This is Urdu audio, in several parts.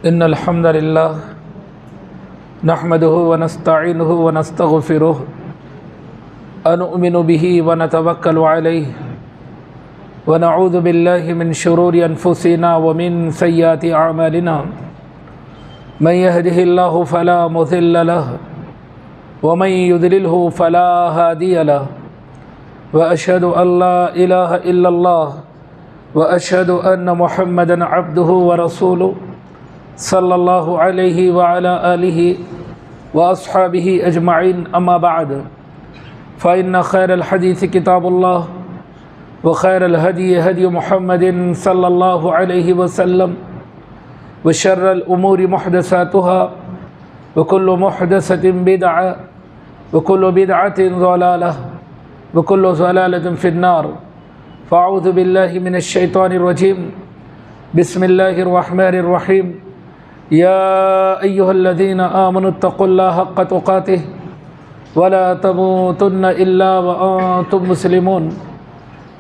إن الحمد لله نحمده ونستعينه ونستغفره ونؤمن به ونتوكل عليه ونعوذ بالله من شرور أنفسنا ومن سيئات أعمالنا من يهده الله فلا مضل له ومن يضلله فلا هادي له وأشهد أن لا إله إلا الله وأشهد أن محمدًا عبده ورسوله صلى الله عليه وعلى آله وأصحابه أجمعين أما بعد فإن خير الحديث كتاب الله وخير الهدي هدي محمد صلى الله عليه وسلم وشر الأمور محدثاتها وكل محدثة بدعة وكل بدعة ضلالة وكل ضلالة في النار فأعوذ بالله من الشيطان الرجيم بسم الله الرحمن الرحيم يا أيها الذين آمنوا اتقوا الله حق تقاته ولا تموتن إلا وأنتم مسلمون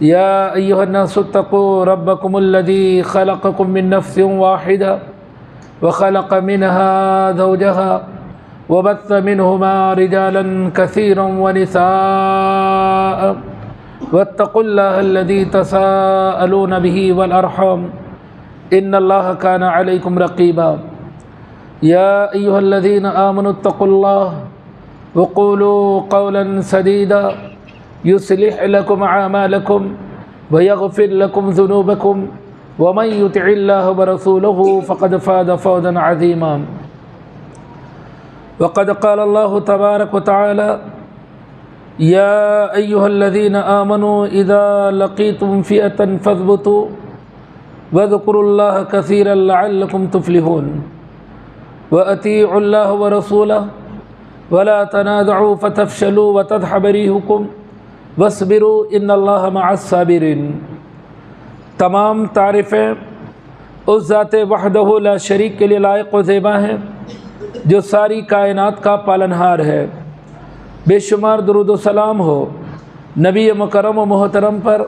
يا أيها الناس اتقوا ربكم الذي خلقكم من نفس واحدة وخلق منها زوجها وبث منهما رجالا كثيرا ونساء واتقوا الله الذي تساءلون به والأرحام إن الله كان عليكم رقيبا يا أيها الذين آمنوا اتقوا الله وقولوا قولا سديدا يصلح لكم أعمالكم ويغفر لكم ذنوبكم ومن يطع الله ورسوله فقد فاز فوزا عظيما وقد قال الله تبارك وتعالى يا أيها الذين آمنوا إذا لقيتم فئة فاثبتوا واذكروا الله كثيرا لعلكم تفلحون وأطيعوا الله ورسوله ولا تنازعوا فتفشلوا وتذهب ريحكم واصبروا ان اللہ مع الصابرین۔ تمام تعریفیں اس ذات وحدہ لا شریک کے لیے لائق و زیبا ہیں جو ساری کائنات کا پالنہار ہے۔ بے شمار درود و سلام ہو نبی مکرم و محترم پر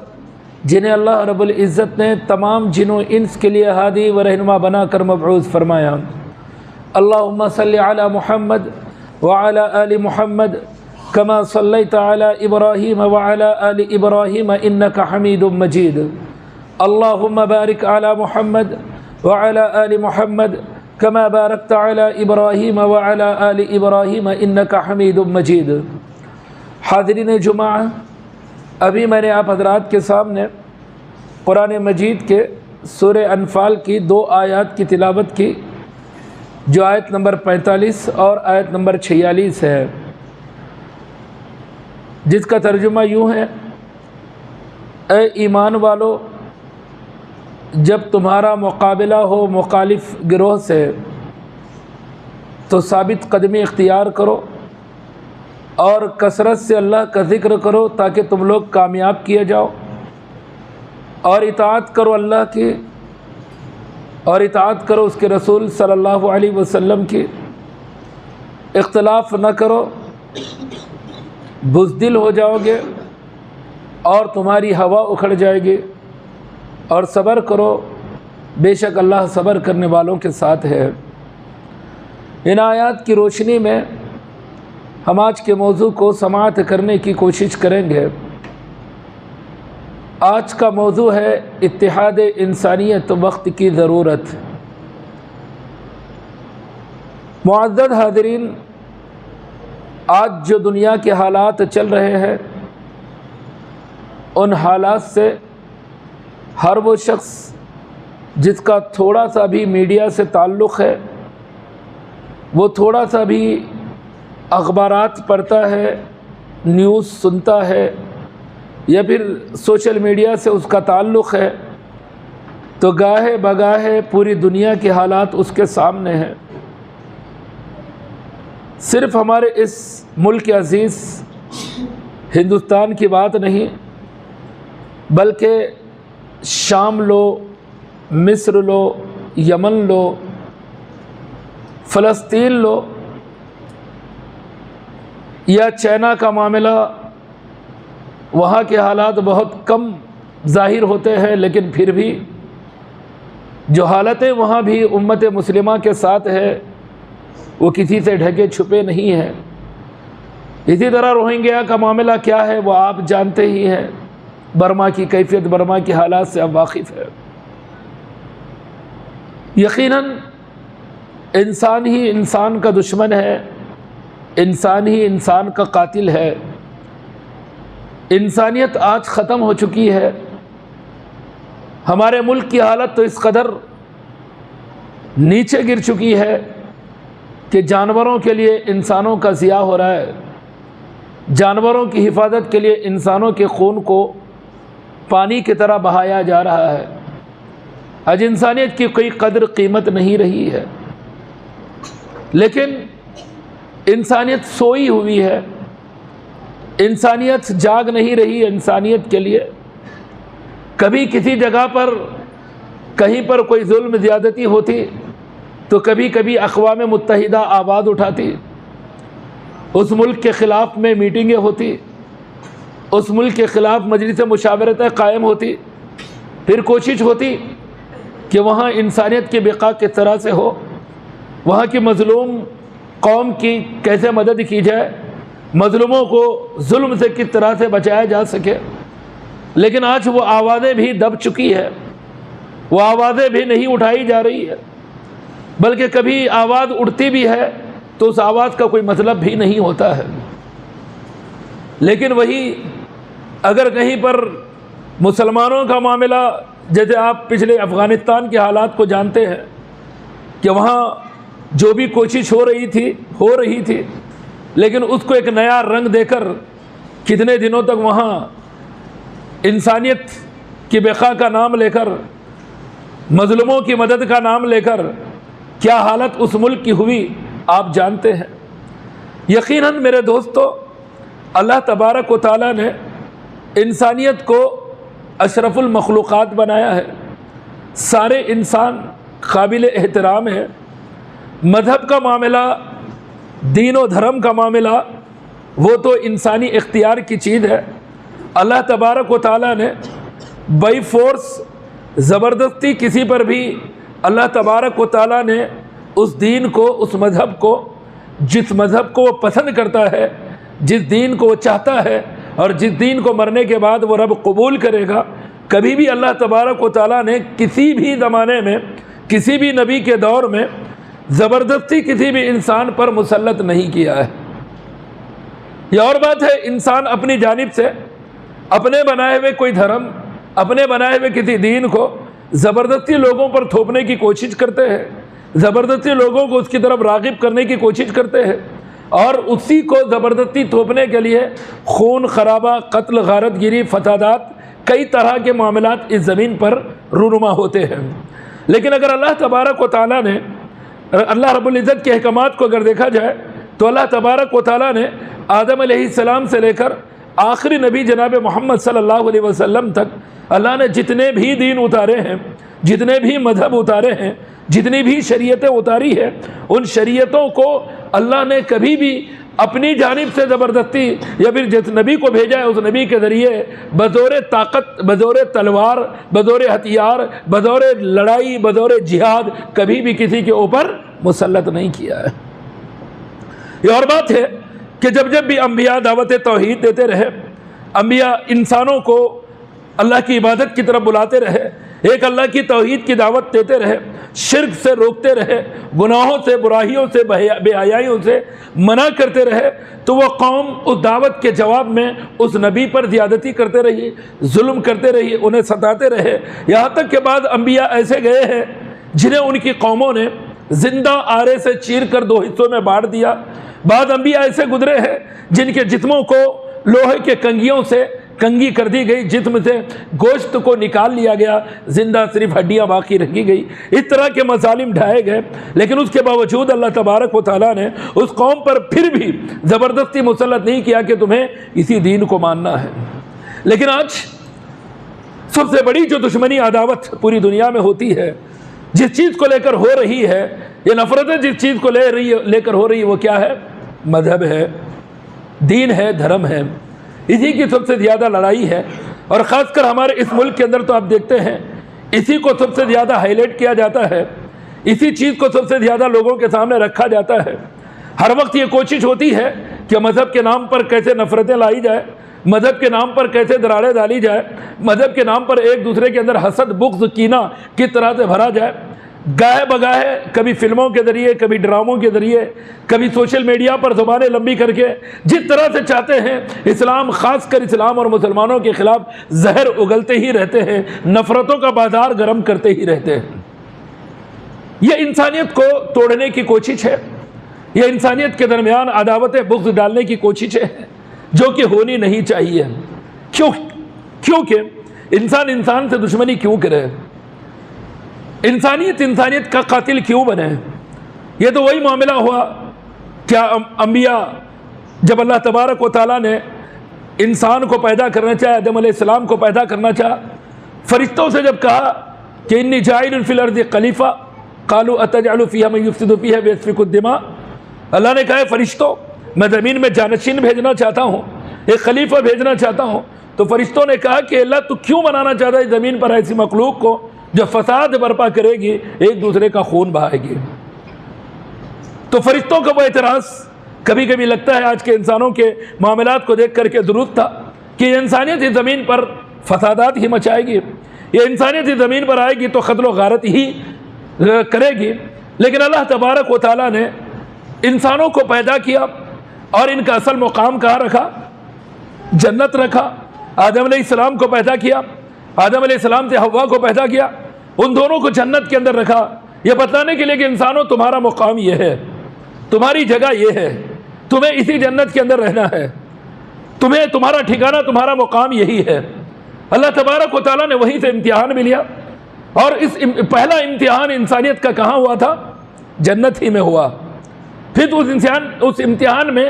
جنہیں اللہ رب العزت نے تمام جن و انس کے لیے ہادی و رہنما بنا کر مبعوث فرمایا۔ اللہم صلی علی محمد وعلی آل محمد كما صليت على إبراهيم وعلى آل إبراهيم إنك حميد مجيد اللهم بارك على محمد وعلى آل محمد كما باركت على إبراهيم وعلى آل إبراهيم إنك حميد مجيد۔ حاضرین جمعہ، ابھی میں نے آپ حضرات کے سامنے قرآن مجید کے سورہ انفال کی 2 آیات کی تلاوت کی، جو آیت نمبر 45 اور آیت نمبر 46 ہے، جس کا ترجمہ یوں ہے: اے ایمان والو، جب تمہارا مقابلہ ہو مخالف گروہ سے تو ثابت قدمی اختیار کرو اور کثرت سے اللہ کا ذکر کرو تاکہ تم لوگ کامیاب کیے جاؤ، اور اطاعت کرو اللہ کی اور اطاعت کرو اس کے رسول صلی اللہ علیہ وسلم کی، اختلاف نہ کرو، بزدل ہو جاؤ گے اور تمہاری ہوا اکھڑ جائے گی، اور صبر کرو، بے شک اللہ صبر کرنے والوں کے ساتھ ہے۔ ان آیات کی روشنی میں ہم آج کے موضوع کو سماعت کرنے کی کوشش کریں گے۔ آج کا موضوع ہے اتحاد انسانیت وقت کی ضرورت۔ معزز حاضرین، آج جو دنیا کے حالات چل رہے ہیں، ان حالات سے ہر وہ شخص جس کا تھوڑا سا بھی میڈیا سے تعلق ہے، وہ تھوڑا سا بھی اخبارات پڑھتا ہے، نیوز سنتا ہے، یا پھر سوشل میڈیا سے اس کا تعلق ہے، تو گاہے بگاہے پوری دنیا کے حالات اس کے سامنے ہیں۔ صرف ہمارے اس ملک عزیز ہندوستان کی بات نہیں، بلکہ شام لو، مصر لو، یمن لو، فلسطین لو، یا چائنا کا معاملہ، وہاں کے حالات بہت کم ظاہر ہوتے ہیں، لیکن پھر بھی جو حالتیں وہاں بھی امت مسلمہ کے ساتھ ہے وہ کسی سے ڈھکے چھپے نہیں ہیں۔ اسی طرح روہنگیا کا معاملہ کیا ہے وہ آپ جانتے ہی ہیں، برما کی کیفیت، برما کی حالات سے آپ واقف ہیں۔ یقیناً انسان ہی انسان کا دشمن ہے، انسان ہی انسان کا قاتل ہے۔ انسانیت آج ختم ہو چکی ہے۔ ہمارے ملک کی حالت تو اس قدر نیچے گر چکی ہے کہ جانوروں کے لیے انسانوں کا ضیاع ہو رہا ہے، جانوروں کی حفاظت کے لیے انسانوں کے خون کو پانی کی طرح بہایا جا رہا ہے۔ آج انسانیت کی کوئی قدر قیمت نہیں رہی ہے، لیکن انسانیت سوئی ہوئی ہے، انسانیت جاگ نہیں رہی انسانیت کے لیے۔ کبھی کسی جگہ پر کہیں پر کوئی ظلم زیادتی ہوتی تو کبھی کبھی اقوام متحدہ آواز اٹھاتی، اس ملک کے خلاف میں میٹنگیں ہوتی، اس ملک کے خلاف مجلس مشاورتیں قائم ہوتی، پھر کوشش ہوتی کہ وہاں انسانیت کی بقا کس طرح سے ہو، وہاں کی مظلوم قوم کی کیسے مدد کی جائے، مظلوموں کو ظلم سے کس طرح سے بچایا جا سکے۔ لیکن آج وہ آوازیں بھی دب چکی ہے، وہ آوازیں بھی نہیں اٹھائی جا رہی ہے، بلکہ کبھی آواز اٹھتی بھی ہے تو اس آواز کا کوئی مطلب بھی نہیں ہوتا ہے۔ لیکن وہی اگر کہیں پر مسلمانوں کا معاملہ، جیسے آپ پچھلے افغانستان کے حالات کو جانتے ہیں کہ وہاں جو بھی کوشش ہو رہی تھی لیکن اس کو ایک نیا رنگ دے کر کتنے دنوں تک وہاں انسانیت کی بقا کا نام لے کر، مظلوموں کی مدد کا نام لے کر کیا حالت اس ملک کی ہوئی آپ جانتے ہیں۔ یقیناً میرے دوستو، اللہ تبارک و تعالیٰ نے انسانیت کو اشرف المخلوقات بنایا ہے، سارے انسان قابل احترام ہیں۔ مذہب کا معاملہ، دین و دھرم کا معاملہ وہ تو انسانی اختیار کی چیز ہے۔ اللہ تبارک و تعالیٰ نے بائی فورس، زبردستی کسی پر بھی اللہ تبارک و تعالیٰ نے اس دین کو، اس مذہب کو، جس مذہب کو وہ پسند کرتا ہے، جس دین کو وہ چاہتا ہے اور جس دین کو مرنے کے بعد وہ رب قبول کرے گا، کبھی بھی اللہ تبارک و تعالیٰ نے کسی بھی زمانے میں، کسی بھی نبی کے دور میں زبردستی کسی بھی انسان پر مسلط نہیں کیا ہے۔ یہ اور بات ہے، انسان اپنی جانب سے اپنے بنائے ہوئے کوئی دھرم، اپنے بنائے ہوئے کسی دین کو زبردستی لوگوں پر تھوپنے کی کوشش کرتے ہیں، زبردستی لوگوں کو اس کی طرف راغب کرنے کی کوشش کرتے ہیں، اور اسی کو زبردستی تھوپنے کے لیے خون خرابہ، قتل، غارت گیری، فسادات، کئی طرح کے معاملات اس زمین پر رونما ہوتے ہیں۔ لیکن اگر اللہ تبارک و تعالیٰ نے، اللہ رب العزت کے احکامات کو اگر دیکھا جائے تو اللہ تبارک و تعالیٰ نے آدم علیہ السلام سے لے کر آخری نبی جناب محمد صلی اللہ علیہ وسلم تک اللہ نے جتنے بھی دین اتارے ہیں، جتنے بھی مذہب اتارے ہیں، جتنی بھی شریعتیں اتاری ہیں، ان شریعتوں کو اللہ نے کبھی بھی اپنی جانب سے زبردستی یا پھر جس نبی کو بھیجا ہے اس نبی کے ذریعے بزور طاقت، بزور تلوار، بزور ہتھیار، بزور لڑائی، بزور جہاد کبھی بھی کسی کے اوپر مسلط نہیں کیا ہے۔ یہ اور بات ہے کہ جب جب بھی انبیاء دعوت توحید دیتے رہے، انبیاء انسانوں کو اللہ کی عبادت کی طرف بلاتے رہے، ایک اللہ کی توحید کی دعوت دیتے رہے، شرک سے روکتے رہے، گناہوں سے، برائیوں سے، بے حیائیوں سے منع کرتے رہے، تو وہ قوم اس دعوت کے جواب میں اس نبی پر زیادتی کرتے رہی، ظلم کرتے رہی، انہیں ستاتے رہے، یہاں تک کہ بعض انبیاء ایسے گئے ہیں جنہیں ان کی قوموں نے زندہ آرے سے چیر کر دو حصوں میں بانٹ دیا۔ بعض انبیاء ایسے گزرے ہیں جن کے جسموں کو لوہے کے کنگھیوں سے کنگھی کر دی گئی، جسم سے گوشت کو نکال لیا گیا، زندہ صرف ہڈیاں باقی رکھی گئی، اس طرح کے مظالم ڈھائے گئے۔ لیکن اس کے باوجود اللہ تبارک و تعالیٰ نے اس قوم پر پھر بھی زبردستی مسلط نہیں کیا کہ تمہیں اسی دین کو ماننا ہے۔ لیکن آج سب سے بڑی جو دشمنی عداوت پوری دنیا میں ہوتی ہے، جس چیز کو لے کر ہو رہی ہے، یہ نفرتیں جس چیز کو لے کر ہو رہی ہے، وہ کیا ہے؟ مذہب ہے، دین ہے، دھرم ہے۔ اسی کی سب سے زیادہ لڑائی ہے، اور خاص کر ہمارے اس ملک کے اندر تو آپ دیکھتے ہیں اسی کو سب سے زیادہ ہائی لائٹ کیا جاتا ہے، اسی چیز کو سب سے زیادہ لوگوں کے سامنے رکھا جاتا ہے۔ ہر وقت یہ کوشش ہوتی ہے کہ مذہب کے نام پر کیسے نفرتیں لائی جائے، مذہب کے نام پر کیسے دراڑیں ڈالی جائے، مذہب کے نام پر ایک دوسرے کے اندر حسد، بغض، کینہ کس طرح سے بھرا جائے۔ گاہے بگاہے کبھی فلموں کے ذریعے، کبھی ڈراموں کے ذریعے، کبھی سوشل میڈیا پر زبانیں لمبی کر کے جس طرح سے چاہتے ہیں اسلام، خاص کر اسلام اور مسلمانوں کے خلاف زہر اگلتے ہی رہتے ہیں، نفرتوں کا بازار گرم کرتے ہی رہتے ہیں۔ یہ انسانیت کو توڑنے کی کوشش ہے، یہ انسانیت کے درمیان عداوت بغض ڈالنے کی کوشش ہے جو کہ ہونی نہیں چاہیے۔ کیونکہ انسان سے دشمنی کیوں کرے؟ انسانیت کا قاتل کیوں بنے؟ یہ تو وہی معاملہ ہوا، کیا انبیاء جب اللہ تبارک و تعالیٰ نے انسان کو پیدا کرنا چاہا، آدم علیہ السلام کو پیدا کرنا چاہا، فرشتوں سے جب کہا کہ انی جاعل فی الارض خلیفہ قالوا اتجعل فیہا من یفسد فیہا ویسفک الدماء، اللہ نے کہا ہے فرشتوں میں زمین میں جانشین بھیجنا چاہتا ہوں، ایک خلیفہ بھیجنا چاہتا ہوں۔ تو فرشتوں نے کہا کہ اللہ تو کیوں بنانا چاہتا ہے زمین پر ایسی مخلوق کو جو فساد برپا کرے گی، ایک دوسرے کا خون بہائے گی؟ تو فرشتوں کا وہ اعتراض کبھی کبھی لگتا ہے آج کے انسانوں کے معاملات کو دیکھ کر کے درست تھا کہ یہ انسانیت اس زمین پر فسادات ہی مچائے گی، یہ انسانیت اس زمین پر آئے گی تو قتل و غارت ہی کرے گی۔ لیکن اللہ تبارک و تعالیٰ نے انسانوں کو پیدا کیا اور ان کا اصل مقام کہاں رکھا؟ جنت رکھا۔ آدم علیہ السلام کو پیدا کیا، آدم علیہ السلام سے حوا کو پیدا کیا، ان دونوں کو جنت کے اندر رکھا، یہ بتانے کے لیے کہ انسانوں تمہارا مقام یہ ہے، تمہاری جگہ یہ ہے، تمہیں اسی جنت کے اندر رہنا ہے، تمہارا ٹھکانہ، تمہارا مقام یہی ہے۔ اللہ تبارک و تعالیٰ نے وہیں سے امتحان بھی لیا، اور اس پہلا امتحان انسانیت کا کہاں ہوا تھا؟ جنت ہی میں ہوا۔ پھر اس امتحان میں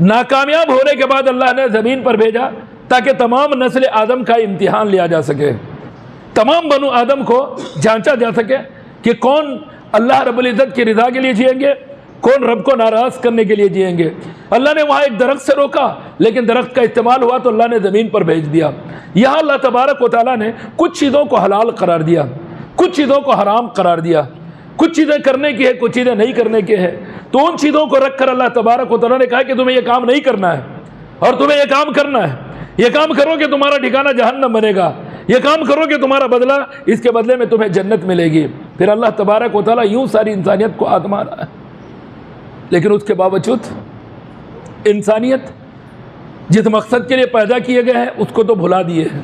ناکامیاب ہونے کے بعد اللہ نے زمین پر بھیجا تاکہ تمام نسل آدم کا امتحان لیا جا سکے، تمام بنو آدم کو جانچا جا سکے کہ کون اللہ رب العزت کی رضا کے لیے جئیں گے، کون رب کو ناراض کرنے کے لیے جئیں گے۔ اللہ نے وہاں ایک درخت سے روکا، لیکن درخت کا استعمال ہوا تو اللہ نے زمین پر بھیج دیا۔ یہاں اللہ تبارک و تعالیٰ نے کچھ چیزوں کو حلال قرار دیا، کچھ چیزوں کو حرام قرار دیا، کچھ چیزیں کرنے کی ہے، کچھ چیزیں نہیں کرنے کی ہے۔ تو ان چیزوں کو رکھ کر اللہ تبارک و تعالیٰ نے کہا کہ تمہیں یہ کام نہیں کرنا ہے اور تمہیں یہ کام کرنا ہے، یہ کام کرو کہ تمہارا ٹھکانہ جہنم بنے گا، یہ کام کرو کہ تمہارا بدلہ اس کے بدلے میں تمہیں جنت ملے گی۔ پھر اللہ تبارک و تعالیٰ یوں ساری انسانیت کو آزما رہا ہے، لیکن اس کے باوجود انسانیت جس مقصد کے لیے پیدا کیے گئے ہیں اس کو تو بھلا دیے ہیں۔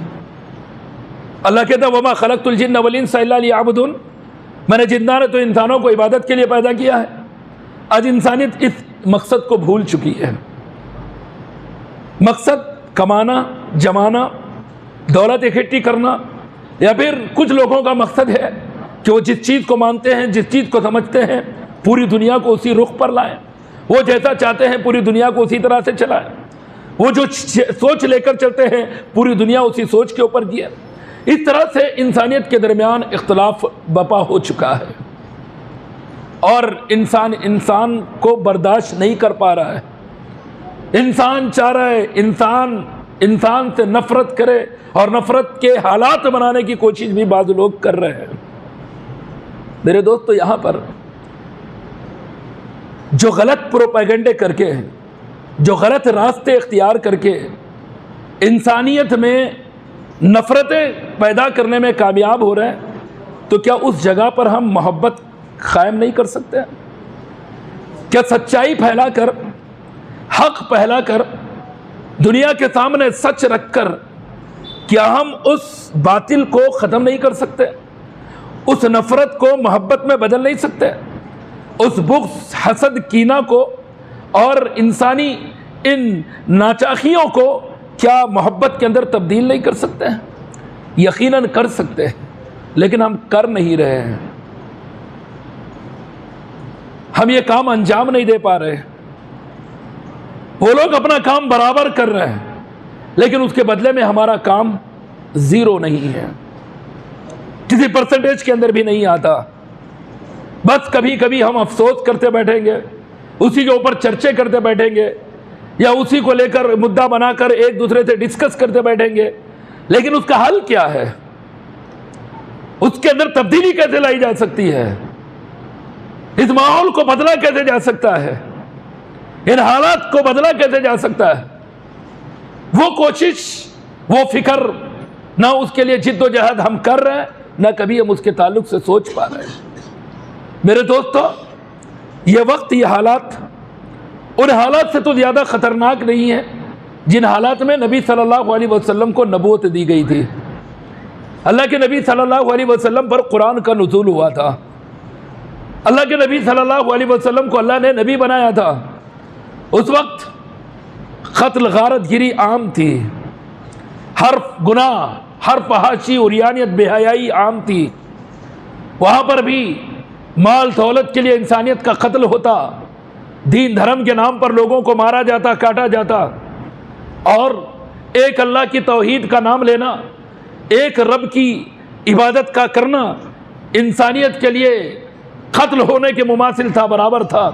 اللہ کہتا ہے وَمَا خَلَقْتُ الْجِنَّ وَالْإِنسَ إِلَّا لِيَعْبُدُونِ، میں نے جنات تو انسانوں کو عبادت کے لیے پیدا کیا ہے۔ آج انسانیت اس مقصد کو بھول چکی ہے۔ مقصد کمانا، جمانا، دولت اکٹھی کرنا، یا پھر کچھ لوگوں کا مقصد ہے کہ وہ جس چیز کو مانتے ہیں، جس چیز کو سمجھتے ہیں، پوری دنیا کو اسی رخ پر لائیں، وہ جیسا چاہتے ہیں پوری دنیا کو اسی طرح سے چلائیں، وہ جو سوچ لے کر چلتے ہیں پوری دنیا اسی سوچ کے اوپر جیے۔ اس طرح سے انسانیت کے درمیان اختلاف بپا ہو چکا ہے، اور انسان کو برداشت نہیں کر پا رہا ہے۔ انسان چاہ رہا ہے انسان سے نفرت کرے، اور نفرت کے حالات بنانے کی کوشش بھی بعض لوگ کر رہے ہیں۔ میرے دوستو، یہاں پر جو غلط پروپیگنڈے کر کے، جو غلط راستے اختیار کر کے انسانیت میں نفرتیں پیدا کرنے میں کامیاب ہو رہے ہیں، تو کیا اس جگہ پر ہم محبت قائم نہیں کر سکتے؟ کیا سچائی پھیلا کر، حق پھیلا کر، دنیا کے سامنے سچ رکھ کر، کیا ہم اس باطل کو ختم نہیں کر سکتے؟ اس نفرت کو محبت میں بدل نہیں سکتے؟ اس بغض، حسد، کینہ کو اور انسانی ان ناچاخیوں کو کیا محبت کے اندر تبدیل نہیں کر سکتے ہیں؟ یقیناً کر سکتے ہیں، لیکن ہم کر نہیں رہے ہیں۔ ہم یہ کام انجام نہیں دے پا رہے۔ وہ لوگ اپنا کام برابر کر رہے ہیں، لیکن اس کے بدلے میں ہمارا کام زیرو نہیں ہے، کسی پرسنٹیج کے اندر بھی نہیں آتا۔ بس کبھی کبھی ہم افسوس کرتے بیٹھیں گے، اسی کے اوپر چرچے کرتے بیٹھیں گے، یا اسی کو لے کر مدعا بنا کر ایک دوسرے سے ڈسکس کرتے بیٹھیں گے، لیکن اس کا حل کیا ہے؟ اس کے اندر تبدیلی کیسے لائی جا سکتی ہے، اس ماحول کو بدلا کیسے جا سکتا ہے، ان حالات کو بدلا کیسے جا سکتا ہے، وہ کوشش، وہ فکر، نہ اس کے لیے جد و جہد ہم کر رہے ہیں، نہ کبھی ہم اس کے تعلق سے سوچ پا رہے ہیں۔ میرے دوستو، یہ وقت، یہ حالات ان حالات سے تو زیادہ خطرناک نہیں ہے جن حالات میں نبی صلی اللہ علیہ وسلم کو نبوت دی گئی تھی۔ اللہ کے نبی صلی اللہ علیہ وسلم پر قرآن کا نزول ہوا تھا، اللہ کے نبی صلی اللہ علیہ وسلم کو اللہ نے نبی بنایا تھا۔ اس وقت قتل، غارت گیری عام تھی، ہر گناہ، ہر فحاشی، عریانیت، بے حیائی عام تھی۔ وہاں پر بھی مال دولت کے لیے انسانیت کا قتل ہوتا، دین دھرم کے نام پر لوگوں کو مارا جاتا، کاٹا جاتا، اور ایک اللہ کی توحید کا نام لینا، ایک رب کی عبادت کا کرنا انسانیت کے لیے قتل ہونے کے مماثل تھا، برابر تھا۔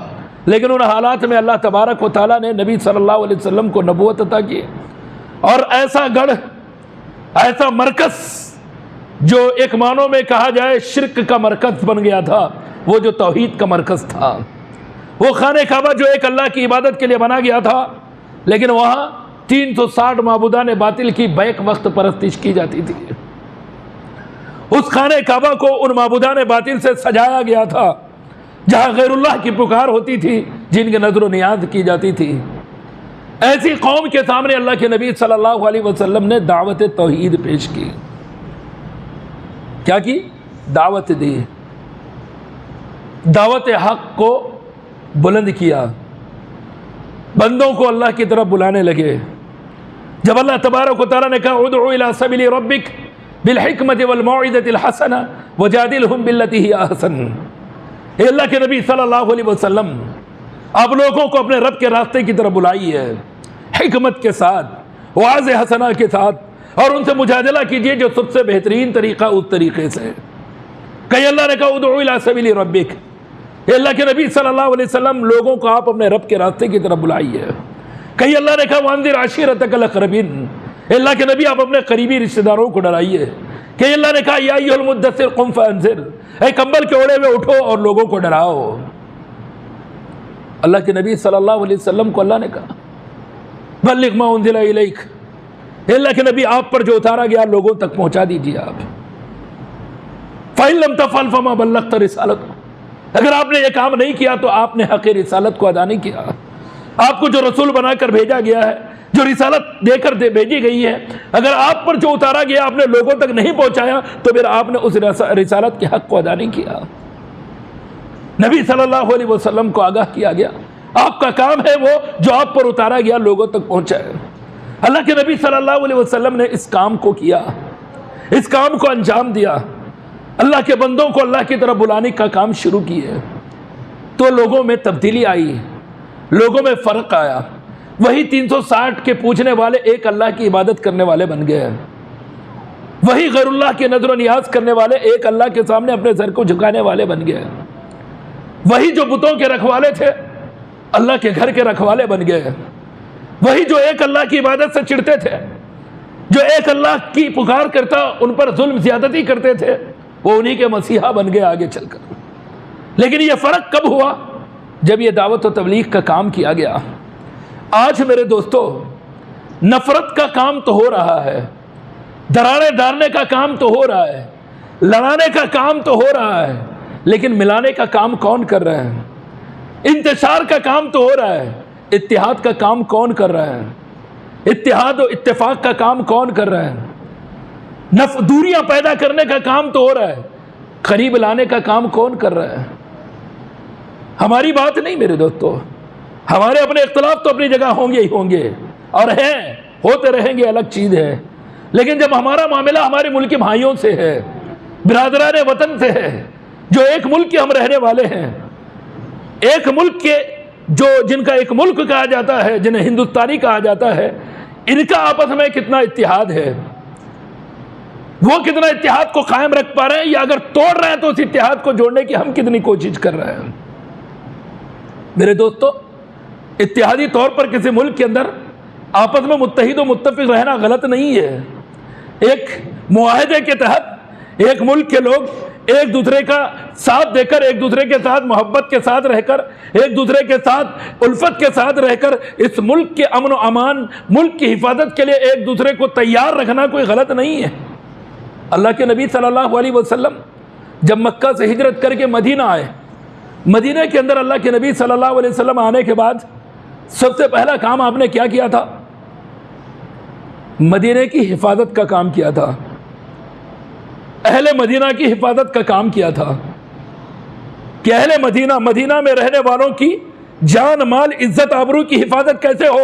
لیکن ان حالات میں اللہ تبارک و تعالیٰ نے نبی صلی اللہ علیہ وسلم کو نبوت عطا کی، اور ایسا گڑھ، ایسا مرکز جو ایک معنوں میں کہا جائے شرک کا مرکز بن گیا تھا، وہ جو توحید کا مرکز تھا، وہ خانہ کعبہ جو ایک اللہ کی عبادت کے لیے بنا گیا تھا، لیکن وہاں 360 معبودان باطل کی بیک وقت پرستش کی جاتی تھی۔ اس خانہ کعبہ کو ان معبودان باطل سے سجایا گیا تھا جہاں غیر اللہ کی پکار ہوتی تھی، جن کے نظر و نیاز کی جاتی تھی۔ ایسی قوم کے سامنے اللہ کے نبی صلی اللہ علیہ وسلم نے دعوت توحید پیش کی۔ کیا کی؟ دعوت دی، دعوت حق کو بلند کیا، بندوں کو اللہ کی طرف بلانے لگے۔ جب اللہ تبارک و تعالیٰ نے کہا ادعو الی سبیل ربک بالحکمت والموعظۃ الحسنہ وجادلہم باللتی ہی احسن، اے اللہ کے نبی صلی اللہ علیہ وسلم، آپ لوگوں کو اپنے رب کے راستے کی طرف بلائیے، حکمت کے ساتھ، واضح حسنہ کے ساتھ، اور ان سے مجادلہ کیجئے جو سب سے بہترین طریقہ اس طریقے سے۔ کہیں اللہ نے کہا ادعو الی سبیل ربک، اے اللہ کے نبی صلی اللہ علیہ وسلم، لوگوں کو آپ اپنے رب کے راستے کی طرف بلائیے۔ کہیں اللہ نے کہا وانذر عشیرتک الاقربین، اے اللہ کے نبی آپ اپنے قریبی رشتہ داروں کو ڈرائیے۔ کہ اللہ نے کہا یا ایھا المدثر قم فانذر، اے کمبل کے اوڑے ہوئے اٹھو اور لوگوں کو ڈراؤ۔ اللہ کے نبی صلی اللہ علیہ وسلم کو اللہ نے کہا بلغ ما انزل الیک، اے اللہ کے نبی آپ پر جو اتارا گیا لوگوں تک پہنچا دیجیے آپ۔ فإن لم تفعل فما بلغت رسالتہ، اگر آپ نے یہ کام نہیں کیا تو آپ نے حق رسالت کو ادا نہیں کیا۔ آپ کو جو رسول بنا کر بھیجا گیا ہے، جو رسالت دے کر بھیجی گئی ہے، اگر آپ پر جو اتارا گیا آپ نے لوگوں تک نہیں پہنچایا تو پھر آپ نے اس رسالت کے حق کو ادا نہیں کیا۔ نبی صلی اللہ علیہ وسلم کو آگاہ کیا گیا آپ کا کام ہے وہ جو آپ پر اتارا گیا لوگوں تک پہنچائے۔ اللہ کے نبی صلی اللہ علیہ وسلم نے اس کام کو کیا، اس کام کو انجام دیا، اللہ کے بندوں کو اللہ کی طرف بلانے کا کام شروع کیے، تو لوگوں میں تبدیلی آئی، لوگوں میں فرق آیا۔ وہی 360 کے پوچھنے والے ایک اللہ کی عبادت کرنے والے بن گئے، وہی غیر اللہ کے نظر و نیاز کرنے والے ایک اللہ کے سامنے اپنے سر کو جھکانے والے بن گئے، وہی جو بتوں کے رکھوالے تھے اللہ کے گھر کے رکھوالے بن گئے، وہی جو ایک اللہ کی عبادت سے چڑھتے تھے، جو ایک اللہ کی پکار کرتا ان پر ظلم زیادتی کرتے تھے، وہ انہی کے مسیحا بن گئے آگے چل کر۔ لیکن یہ فرق کب ہوا؟ جب یہ دعوت و تبلیغ کا کام کیا گیا۔ آج میرے دوستو، نفرت کا کام تو ہو رہا ہے، دراڑے ڈالنے کا کام تو ہو رہا ہے، لڑانے کا کام تو ہو رہا ہے، لیکن ملانے کا کام کون کر رہا ہے؟ انتشار کا کام تو ہو رہا ہے، اتحاد کا کام کون کر رہا ہے؟ اتحاد و اتفاق کا کام کون کر رہا ہے؟ دوریاں پیدا کرنے کا کام تو ہو رہا ہے، قریب لانے کا کام کون کر رہا ہے؟ ہماری بات نہیں میرے دوستو، ہمارے اپنے اختلاف تو اپنی جگہ ہوں گے ہی ہوں گے، اور ہیں، ہوتے رہیں گے، الگ چیز ہے۔ لیکن جب ہمارا معاملہ ہمارے ملک کے بھائیوں سے ہے، برادران وطن سے ہے، جو ایک ملک کے ہم رہنے والے ہیں، ایک ملک کے جو جن کا ایک ملک کہا جاتا ہے، جنہیں ہندوستانی کہا جاتا ہے، ان کا آپس میں کتنا اتحاد ہے، وہ کتنا اتحاد کو قائم رکھ پا رہے ہیں، یا اگر توڑ رہے ہیں تو اس اتحاد کو جوڑنے کی ہم کتنی کوشش کر رہے ہیں۔ میرے دوستو، اتحادی طور پر کسی ملک کے اندر آپس میں متحد و متفق رہنا غلط نہیں ہے۔ ایک معاہدے کے تحت ایک ملک کے لوگ ایک دوسرے کا ساتھ دے کر، ایک دوسرے کے ساتھ محبت کے ساتھ رہ کر، ایک دوسرے کے ساتھ الفت کے ساتھ رہ کر اس ملک کے امن و امان، ملک کی حفاظت کے لیے ایک دوسرے کو تیار رکھنا کوئی غلط نہیں ہے۔ اللہ کے نبی صلی اللہ علیہ وسلم جب مکہ سے ہجرت کر کے مدینہ آئے، مدینہ کے اندر اللہ کے نبی صلی اللہ علیہ وسلم آنے کے بعد سب سے پہلا کام آپ نے کیا کیا تھا؟ مدینہ کی حفاظت کا کام کیا تھا، اہل مدینہ کی حفاظت کا کام کیا تھا کہ اہل مدینہ میں رہنے والوں کی جان مال عزت آبرو کی حفاظت کیسے ہو،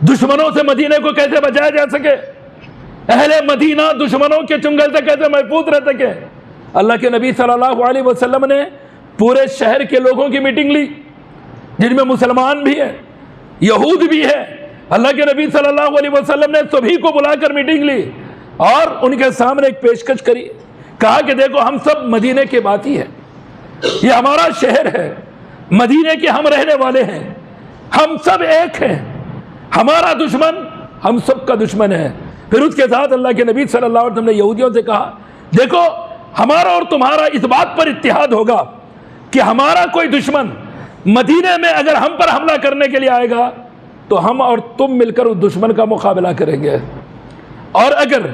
دشمنوں سے مدینہ کو کیسے بچایا جا سکے، اہل مدینہ دشمنوں کے چنگل سے کیسے محفوظ رہ سکے۔ اللہ کے نبی صلی اللہ علیہ وسلم نے پورے شہر کے لوگوں کی میٹنگ لی، جن میں مسلمان بھی ہیں، یہود بھی ہیں۔ اللہ کے نبی صلی اللہ علیہ وسلم نے سبھی کو بلا کر میٹنگ لی اور ان کے سامنے ایک پیشکش کری، کہا کہ دیکھو ہم سب مدینے کے باتی ہیں، یہ ہمارا شہر ہے، مدینے کے ہم رہنے والے ہیں، ہم سب ایک ہیں، ہمارا دشمن ہم سب کا دشمن ہے۔ پھر اس کے ساتھ اللہ کے نبی صلی اللہ علیہ وسلم نے یہودیوں سے کہا دیکھو ہمارا اور تمہارا اس بات پر اتحاد ہوگا کہ ہمارا کوئی دشمن مدینے میں اگر ہم پر حملہ کرنے کے لیے آئے گا تو ہم اور تم مل کر اس دشمن کا مقابلہ کریں گے، اور اگر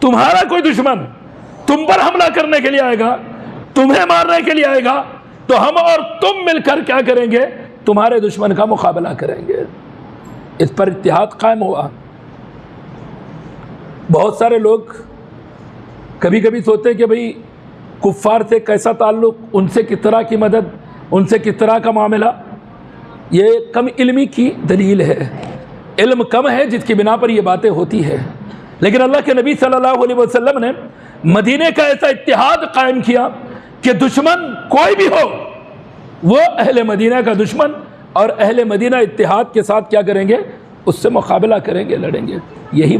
تمہارا کوئی دشمن تم پر حملہ کرنے کے لیے آئے گا، تمہیں مارنے کے لیے آئے گا، تو ہم اور تم مل کر کیا کریں گے؟ تمہارے دشمن کا مقابلہ کریں گے۔ اس پر اتحاد قائم ہوا۔ بہت سارے لوگ کبھی کبھی سوچتے کہ بھئی کفار سے کیسا تعلق، ان سے کس طرح کی مدد، ان سے کس طرح کا معاملہ۔ یہ کم علمی کی دلیل ہے، علم کم ہے جس کی بنا پر یہ باتیں ہوتی ہے۔ لیکن اللہ کے نبی صلی اللہ علیہ وسلم نے مدینے کا ایسا اتحاد قائم کیا کہ دشمن کوئی بھی ہو وہ اہل مدینہ کا دشمن، اور اہل مدینہ اتحاد کے ساتھ کیا کریں گے؟ اس سے مقابلہ کریں گے، لڑیں گے۔ یہی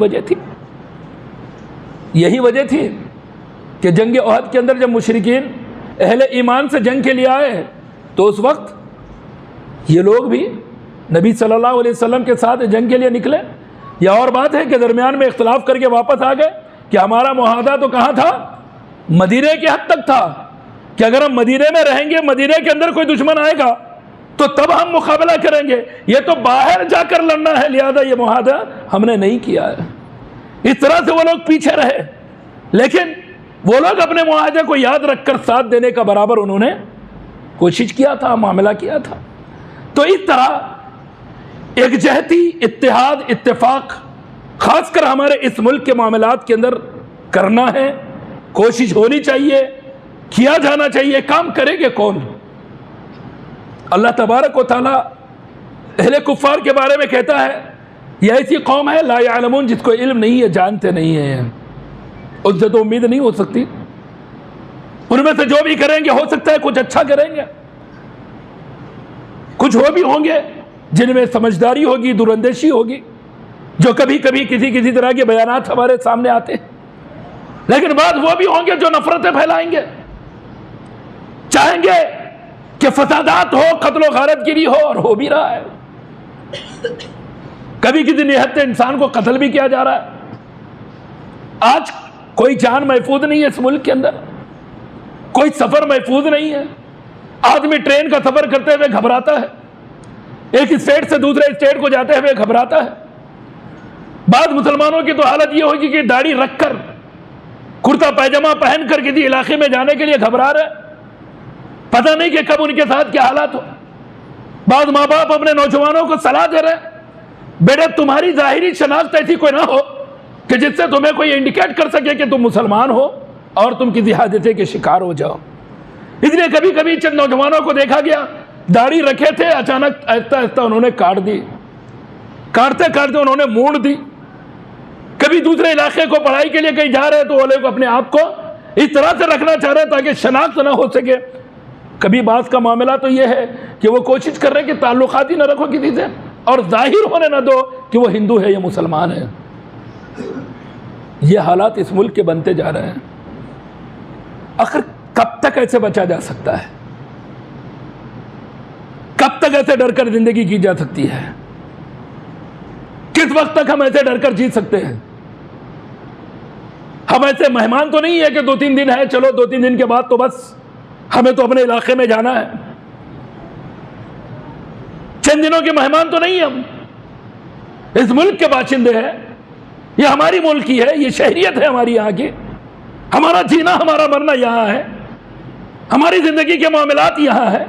وجہ تھی کہ جنگ احد کے اندر جب مشرکین اہل ایمان سے جنگ کے لیے آئے تو اس وقت یہ لوگ بھی نبی صلی اللہ علیہ وسلم کے ساتھ جنگ کے لیے نکلے۔ یا اور بات ہے کہ درمیان میں اختلاف کر کے واپس آ گئے کہ ہمارا معاہدہ تو کہاں تھا؟ مدینے کے حد تک تھا کہ اگر ہم مدینے میں رہیں گے، مدینے کے اندر کوئی دشمن آئے گا تو تب ہم مقابلہ کریں گے، یہ تو باہر جا کر لڑنا ہے، لہذا یہ معاہدہ ہم نے نہیں کیا ہے۔ اس طرح سے وہ لوگ پیچھے رہے، لیکن وہ لوگ اپنے معاہدے کو یاد رکھ کر ساتھ دینے کا برابر انہوں نے کوشش کیا تھا، معاملہ کیا تھا۔ تو اس طرح یکجہتی، اتحاد، اتفاق خاص کر ہمارے اس ملک کے معاملات کے اندر کرنا ہے، کوشش ہونی چاہیے، کیا جانا چاہیے۔ کام کرے گے کون؟ اللہ تبارک و تعالیٰ اہل کفار کے بارے میں کہتا ہے یہ ایسی قوم ہے لا یعلمون، جس کو علم نہیں ہے، جانتے نہیں ہیں، ان سے تو امید نہیں ہو سکتی۔ ان میں سے جو بھی کریں گے ہو سکتا ہے کچھ اچھا کریں گے، کچھ وہ بھی ہوں گے جن میں سمجھداری ہوگی، دوراندیشی ہوگی، جو کبھی کبھی کسی طرح کے بیانات ہمارے سامنے آتے ہیں، لیکن بعض وہ بھی ہوں گے جو نفرتیں پھیلائیں گے، چاہیں گے کہ فسادات ہو، قتل و غارت گری ہو، اور ہو بھی رہا ہے۔ کبھی کسی نہت انسان کو قتل بھی کیا جا رہا ہے۔ آج کوئی جان محفوظ نہیں ہے اس ملک کے اندر، کوئی سفر محفوظ نہیں ہے۔ آدمی ٹرین کا سفر کرتے ہوئے گھبراتا ہے، ایک اسٹیٹ سے دوسرے اسٹیٹ کو جاتے ہوئے گھبراتا ہے۔ بعض مسلمانوں کی تو حالت یہ ہوگی کہ داڑھی رکھ کر، کرتا پیجامہ پہن کر کسی علاقے میں جانے کے لیے گھبرا رہے، پتہ نہیں کہ کب ان کے ساتھ کیا حالات ہو۔ بعض ماں باپ اپنے نوجوانوں کو صلاح دے رہے، بیٹے تمہاری ظاہری شناخت ایسی کوئی نہ ہو کہ جس سے تمہیں کوئی انڈیکیٹ کر سکے کہ تم مسلمان ہو اور تم کسی حادثے کے شکار ہو جاؤ۔ اس لیے کبھی کبھی چند نوجوانوں کو دیکھا گیا داڑھی رکھے تھے، اچانک آہستہ آہستہ انہوں نے کاٹ دی، کاٹتے کاٹتے انہوں نے مونڈ دی۔ کبھی دوسرے علاقے کو پڑھائی کے لیے کہیں جا رہے تو وہ لوگ اپنے آپ کو اس طرح سے رکھنا چاہ رہے تاکہ شناخت نہ ہو سکے۔ کبھی بعض کا معاملہ تو یہ ہے کہ وہ کوشش کر رہے کہ تعلقات ہی نہ رکھو کسی سے، اور ظاہر ہونے نہ دو کہ وہ ہندو ہے یا مسلمان ہے۔ یہ حالات اس ملک کے بنتے جا رہے ہیں۔ آخر کب تک ایسے بچا جا سکتا ہے؟ کب تک ایسے ڈر کر زندگی کی جا سکتی ہے؟ کس وقت تک ہم ایسے ڈر کر جی سکتے ہیں؟ ہم ایسے مہمان تو نہیں ہے کہ 2-3 دن ہے، چلو 2-3 دن کے بعد تو بس ہمیں تو اپنے علاقے میں جانا ہے. چند دنوں کے مہمان تو نہیں ہم، اس ملک کے باشندے ہیں، یہ ہماری ملکی ہے، یہ شہریت ہے ہماری یہاں کی، ہمارا جینا ہمارا مرنا یہاں ہے، ہماری زندگی کے معاملات یہاں ہے.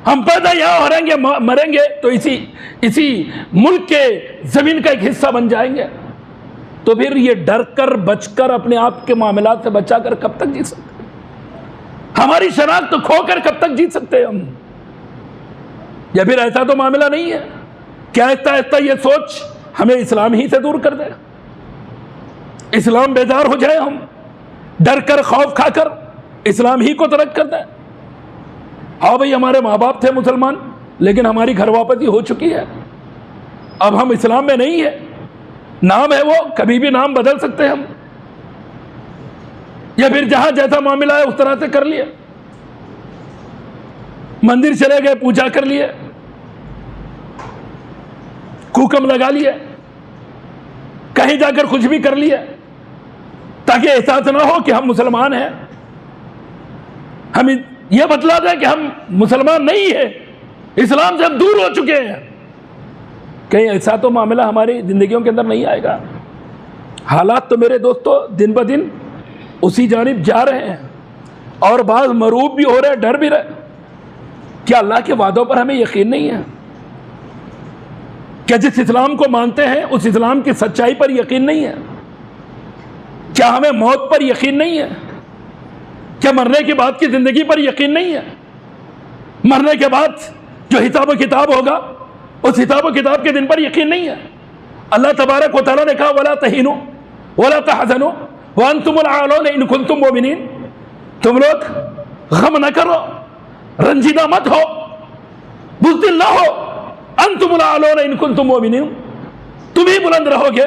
ہم پیدا یہاں ہو رہیں گے، مریں گے تو اسی ملک کے زمین کا ایک حصہ بن جائیں گے. تو پھر یہ ڈر کر بچ کر اپنے آپ کے معاملات سے بچا کر کب تک جی سکتے ہیں؟ ہماری شناخت کھو کر کب تک جی سکتے ہیں ہم؟ یا پھر ایسا تو معاملہ نہیں ہے کیا آہستہ آہستہ یہ سوچ ہمیں اسلام ہی سے دور کر دے، اسلام بیدار ہو جائے، ہم ڈر کر خوف کھا کر اسلام ہی کو ترک کر دیں؟ ہاں بھئی، ہمارے ماں باپ تھے مسلمان لیکن ہماری گھر واپسی ہو چکی ہے، اب ہم اسلام میں نہیں ہے، نام ہے وہ، کبھی بھی نام بدل سکتے ہیں ہم، یا پھر جہاں جیسا معاملہ ہے اس طرح سے کر لیے، مندر چلے گئے، پوجا کر لیے، کوکم لگا لیے، کہیں جا کر کچھ بھی کر لیے تاکہ احساس نہ ہو کہ ہم مسلمان ہیں. ہم یہ بتلا دیں کہ ہم مسلمان نہیں ہیں، اسلام سے ہم دور ہو چکے ہیں. کہیں ایسا تو معاملہ ہماری زندگیوں کے اندر نہیں آئے گا. حالات تو میرے دوستو دن بہ دن اسی جانب جا رہے ہیں، اور بعض مروب بھی ہو رہے، ڈر بھی رہے. کیا اللہ کے وعدوں پر ہمیں یقین نہیں ہے؟ کیا جس اسلام کو مانتے ہیں اس اسلام کی سچائی پر یقین نہیں ہے؟ کیا ہمیں موت پر یقین نہیں ہے؟ کیا مرنے کے بعد کی زندگی پر یقین نہیں ہے؟ مرنے کے بعد جو حساب و کتاب ہوگا اس حساب و کتاب کے دن پر یقین نہیں ہے؟ اللہ تبارک و تعالیٰ نے کہا وَلَا تَهِنُوا وَلَا تَحْزَنُوا وَأَنْتُمُ الْأَعْلَوْنَ إِن كُنتُم مُؤْمِنِينَ. تم لوگ غم نہ کرو، رنجیدہ مت ہو، بزدل نہ ہو. انتم الأعلون ان کنتم مؤمنین، تم ہی بلند رہو گے،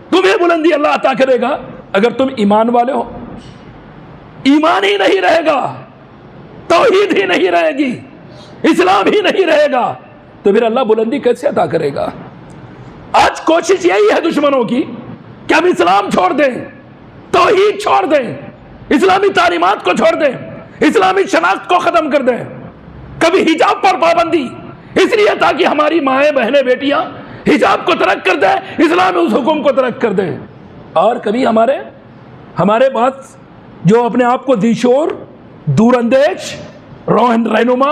تمہیں بلندی اللہ عطا کرے گا اگر تم ایمان والے ہو. ایمان ہی نہیں رہے گا، توحید ہی نہیں رہے گی، اسلام ہی نہیں رہے گا تو پھر اللہ بلندی کیسے عطا کرے گا؟ آج کوشش یہی ہے دشمنوں کی کہ ہم اسلام چھوڑ دیں، توحید چھوڑ دیں، اسلامی تعلیمات کو چھوڑ دیں، اسلامی شناخت کو ختم کر دیں. کبھی حجاب پر پابندی، اس لیے تاکہ ہماری مائیں بہنیں بیٹیاں حجاب کو ترک کر دیں، اسلام اس حکم کو ترک کر دیں. اور کبھی ہمارے پاس جو اپنے آپ کو ذی شعور، دور اندیش، رہنما،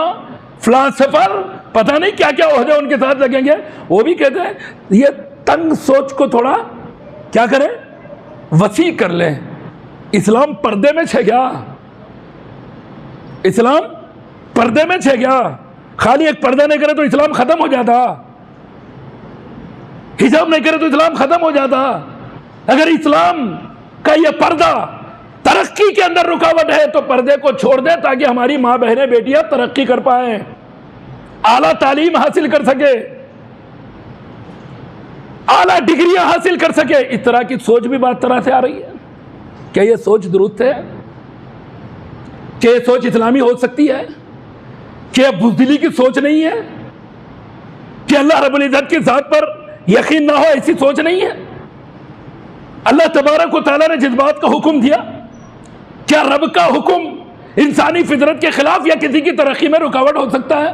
فلاسفر، پتہ نہیں کیا کیا عہدے ان کے ساتھ لگیں گے، وہ بھی کہتے ہیں یہ تنگ سوچ کو تھوڑا کیا کریں، وسیع کر لیں. اسلام پردے میں چھے گیا، اسلام پردے میں چھے گیا. خالی ایک پردہ نہیں کرے تو اسلام ختم ہو جاتا، حجاب نہیں کرے تو اسلام ختم ہو جاتا. اگر اسلام کا یہ پردہ ترقی کے اندر رکاوٹ ہے تو پردے کو چھوڑ دے تاکہ ہماری ماں بہنیں بیٹیاں ترقی کر پائیں، اعلیٰ تعلیم حاصل کر سکے، اعلیٰ ڈگریاں حاصل کر سکے. اس طرح کی سوچ بھی بات طرح سے آ رہی ہے. کیا یہ سوچ درست ہے؟ کیا یہ سوچ اسلامی ہو سکتی ہے؟ کیا بزدلی کی سوچ نہیں ہے؟ کہ اللہ رب العزت کی ذات پر یقین نہ ہو، ایسی سوچ نہیں ہے؟ اللہ تبارک و تعالیٰ نے جس بات کا حکم دیا، کیا رب کا حکم انسانی فطرت کے خلاف یا کسی کی ترقی میں رکاوٹ ہو سکتا ہے؟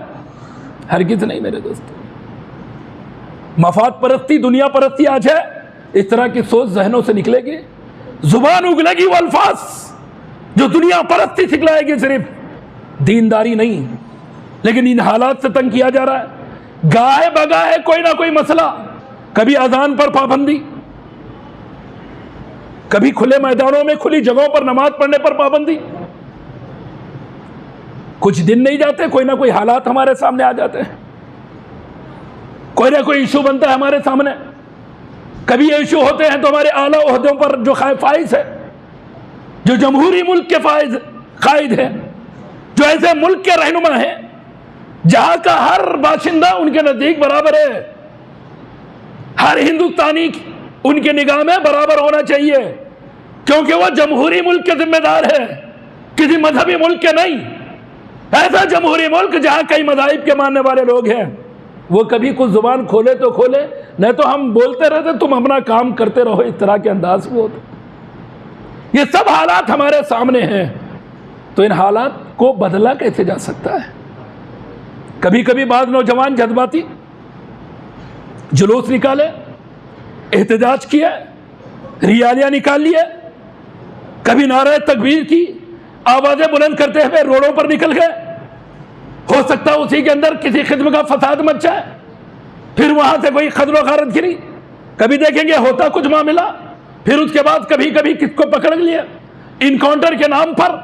ہرگز نہیں میرے دوستو. مفاد پرستی، دنیا پرستی آج ہے، اس طرح کی سوچ ذہنوں سے نکلے گی، زبان اگلے گی وہ الفاظ جو دنیا پرستی سکھلائے گی، صرف دینداری نہیں. لیکن ان حالات سے تنگ کیا جا رہا ہے، گاہے بگاہے کوئی نہ کوئی مسئلہ، کبھی اذان پر پابندی، کبھی کھلے میدانوں میں کھلی جگہوں پر نماز پڑھنے پر پابندی. کچھ دن نہیں جاتے کوئی نہ کوئی حالات ہمارے سامنے آ جاتے ہیں، کوئی نہ کوئی ایشو بنتا ہے ہمارے سامنے. کبھی یہ ایشو ہوتے ہیں تو ہمارے اعلیٰ عہدوں پر جو فائز ہے، جو جمہوری ملک کے قائد ہیں، جو ایسے ملک کے رہنما ہیں جہاں کا ہر باشندہ ان کے نزدیک برابر ہے، ہر ہندوستانی ان کے نگاہ میں برابر ہونا چاہیے، کیونکہ وہ جمہوری ملک کے ذمہ دار ہے، کسی مذہبی ملک کے نہیں. ایسا جمہوری ملک جہاں کئی مذاہب کے ماننے والے لوگ ہیں، وہ کبھی کچھ زبان کھولے تو کھولے، نہیں تو ہم بولتے رہتے تم اپنا کام کرتے رہو، اس طرح کے انداز میں ہوتے. یہ سب حالات ہمارے سامنے ہیں، تو ان حالات کو بدلا کیسے جا سکتا ہے؟ کبھی کبھی بعض نوجوان جذباتی جلوس نکالے، احتجاج کیا، ریالیاں نکال لیے، کبھی نعرہ تکبیر کی آوازیں بلند کرتے ہوئے روڈوں پر نکل گئے، ہو سکتا ہے اسی کے اندر کسی قسم کا فساد مچ جائے، پھر وہاں سے کوئی خدر و غارت گری، کبھی دیکھیں گے ہوتا کچھ معاملہ، پھر اس کے بعد کبھی کبھی کس کو پکڑ لیا انکاؤنٹر کے نام پر،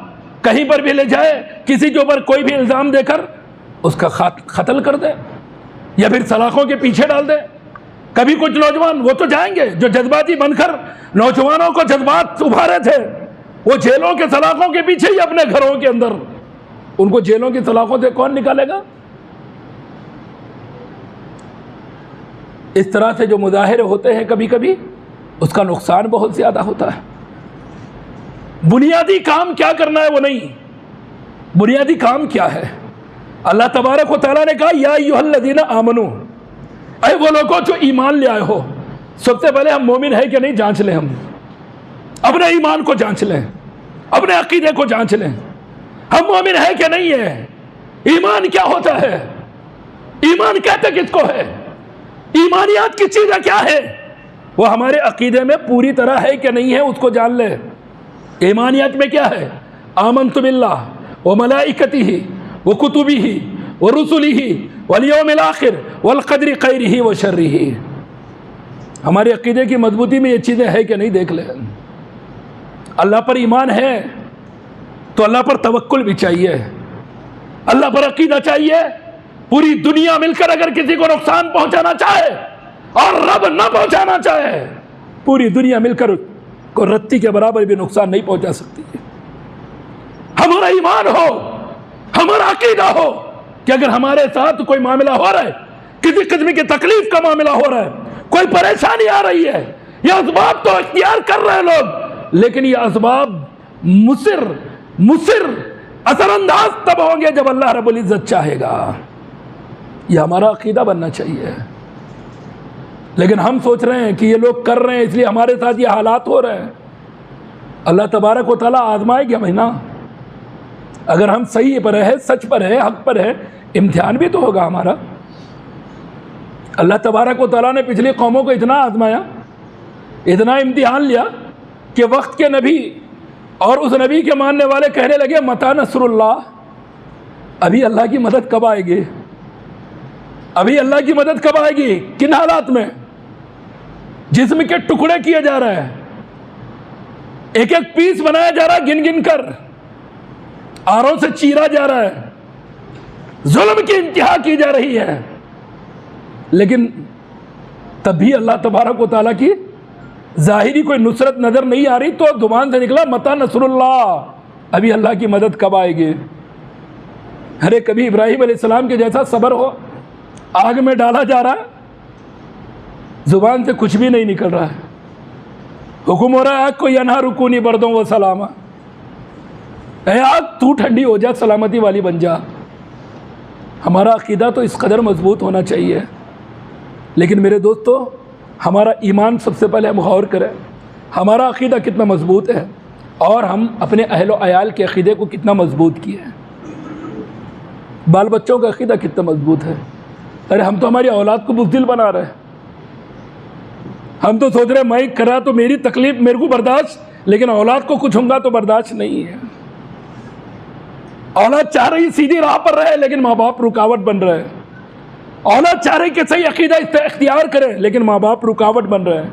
کہیں پر بھی لے جائے، کسی کے اوپر کوئی بھی الزام دے کر اس کا قتل کر دے یا پھر سلاخوں کے پیچھے ڈال دے۔ کبھی کچھ نوجوان وہ تو جائیں گے جو جذباتی بن کر نوجوانوں کو جذبات ابھارے تھے، وہ جیلوں کے سلاخوں کے پیچھے ہی اپنے گھروں کے اندر، ان کو جیلوں کی سلاخوں سے کون نکالے گا؟ اس طرح سے جو مظاہرے ہوتے ہیں کبھی کبھی اس کا نقصان بہت زیادہ ہوتا ہے۔ بنیادی کام کیا کرنا ہے وہ نہیں، بنیادی کام کیا ہے؟ اللہ تبارک و تعالیٰ نے کہا یا ایھا الذین آمنو، اے وہ لوگوں جو ایمان لے آئے ہو، سب سے پہلے ہم مومن ہے کہ نہیں جانچ لیں، ہم اپنے ایمان کو جانچ لیں، اپنے عقیدے کو جانچ لیں، ہم مومن ہے کہ نہیں ہے، ایمان کیا ہوتا ہے، ایمان کہتے کس کو ہے، ایمانیات کی چیزیں کیا ہے، وہ ہمارے عقیدے میں پوری طرح ہے کہ نہیں ہے اس کو جان لے۔ ایمانیات میں کیا ہے؟ آمنت باللہ وملائکتہ وکتبہ ورسلہ والیوم الآخر والقدر خیرہ وشرہ۔ ہمارے عقیدے کی مضبوطی میں یہ چیزیں ہے کہ نہیں دیکھ لیں۔ اللہ پر ایمان ہے تو اللہ پر توکل بھی چاہیے، اللہ پر عقیدہ چاہیے۔ پوری دنیا مل کر اگر کسی کو نقصان پہنچانا چاہے اور رب نہ پہنچانا چاہے، پوری دنیا مل کر کو رتی کے برابر بھی نقصان نہیں پہنچا سکتی۔ ہمارا ایمان ہو، ہمارا عقیدہ ہو کہ اگر ہمارے ساتھ کوئی معاملہ ہو رہا ہے، کسی قسم کی تکلیف کا معاملہ ہو رہا ہے، کوئی پریشانی آ رہی ہے، یہ اسباب تو اختیار کر رہے ہیں لوگ، لیکن یہ اسباب مصر اثر انداز تب ہوں گے جب اللہ رب العزت چاہے گا۔ یہ ہمارا عقیدہ بننا چاہیے۔ لیکن ہم سوچ رہے ہیں کہ یہ لوگ کر رہے ہیں اس لیے ہمارے ساتھ یہ حالات ہو رہے ہیں۔ اللہ تبارک و تعالیٰ آزمائے گا ہمیں نا، اگر ہم صحیح پر ہے، سچ پر ہے، حق پر ہے، امتحان بھی تو ہوگا ہمارا۔ اللہ تبارک و تعالیٰ نے پچھلی قوموں کو اتنا آزمایا، اتنا امتحان لیا کہ وقت کے نبی اور اس نبی کے ماننے والے کہنے لگے متی نصر اللہ، ابھی اللہ کی مدد کب آئے گی، ابھی اللہ کی مدد کب آئے گی؟ کن حالات میں؟ جسم کے ٹکڑے کیے جا رہے ہیں، ایک ایک پیس بنایا جا رہا ہے، گن گن کر آروں سے چیرا جا رہا ہے، ظلم کی انتہا کی جا رہی ہے، لیکن تب بھی اللہ تبارک و تعالیٰ کی ظاہری کوئی نصرت نظر نہیں آ رہی، تو زبان سے نکلا متی نصر اللہ، ابھی اللہ کی مدد کب آئے گی؟ ارے کبھی ابراہیم علیہ السلام کے جیسا صبر ہو، آگ میں ڈالا جا رہا ہے، زبان سے کچھ بھی نہیں نکل رہا ہے، حکم ہو رہا ہے آگ کو ینہا رکونی بردوں و سلامہ، اے آگ تو ٹھنڈی ہو جا، سلامتی والی بن جا۔ ہمارا عقیدہ تو اس قدر مضبوط ہونا چاہیے۔ لیکن میرے دوستو، ہمارا ایمان سب سے پہلے ہم غور کریں، ہمارا عقیدہ کتنا مضبوط ہے اور ہم اپنے اہل و عیال کے عقیدے کو کتنا مضبوط کیے ہیں، بال بچوں کا عقیدہ کتنا مضبوط ہے۔ ارے ہم تو ہماری اولاد کو بزدل بنا رہے ہیں، ہم تو سوچ رہے ہیں میں کر رہا تو میری تکلیف میرے کو برداشت، لیکن اولاد کو کچھ ہوگا تو برداشت نہیں ہے۔ اولاد چاہ رہی سیدھی راہ پر رہے، لیکن ماں باپ رکاوٹ بن رہے ہیں۔ اولاد چاہ رہی کہ صحیح عقیدہ اختیار کرے، لیکن ماں باپ رکاوٹ بن رہے ہیں۔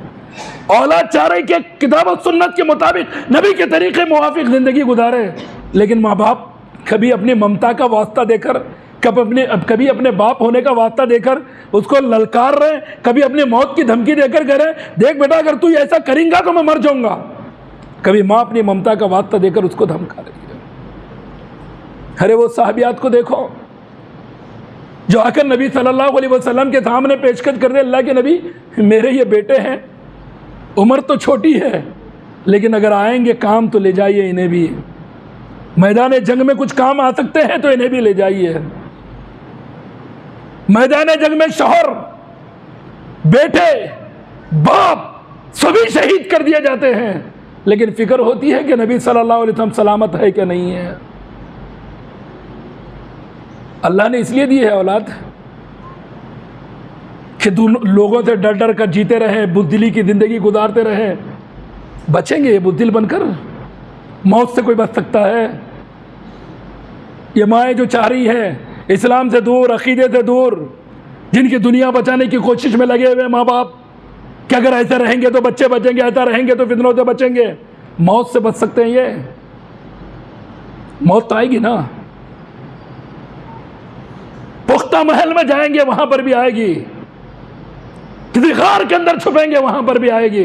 اولاد چاہ رہی کہ کتاب و سنت کے مطابق نبی کے طریقے موافق زندگی گزارے، لیکن ماں باپ کبھی اپنی ممتا کا واسطہ دے کر، کبھی اپنے باپ ہونے کا واسطہ دے کر اس کو للکار رہے، کبھی اپنی موت کی دھمکی دے کر کہہ رہے دیکھ بیٹا اگر تو ایسا کریں گا تو میں مر جاؤں گا۔ کبھی ماں اپنی ممتا کا واسطہ دے کر اس کو دھمکا رہی ہے۔ ارے وہ صحابیات کو دیکھو جو آ کر نبی صلی اللہ علیہ وسلم کے سامنے پیشکش کر دے، اللہ کے نبی میرے یہ بیٹے ہیں، عمر تو چھوٹی ہے لیکن اگر آئیں گے کام تو لے جائیے انہیں بھی، میدان جنگ میں کچھ کام آ سکتے ہیں تو انہیں بھی لے جائیے۔ میدان جنگ میں شوہر، بیٹے، باپ سبھی شہید کر دیے جاتے ہیں، لیکن فکر ہوتی ہے کہ نبی صلی اللہ علیہ وسلم سلامت ہے کہ نہیں ہے۔ اللہ نے اس لیے دی ہے اولاد کہ لوگوں سے ڈر ڈر کر جیتے رہیں، بزدلی کی زندگی گزارتے رہیں۔ بچیں گے یہ بزدل بن کر؟ موت سے کوئی بچ سکتا ہے؟ یہ مائیں جو چاہ رہی ہیں اسلام سے دور، عقیدے سے دور، جن کی دنیا بچانے کی کوشش میں لگے ہوئے ماں باپ کہ اگر ایسے رہیں گے تو بچے بچیں گے، ایسا رہیں گے تو فتنوں سے بچیں گے، موت سے بچ سکتے ہیں؟ یہ موت تو آئے گی نا، پختہ محل میں جائیں گے وہاں پر بھی آئے گی، کسی غار کے اندر چھپیں گے وہاں پر بھی آئے گی۔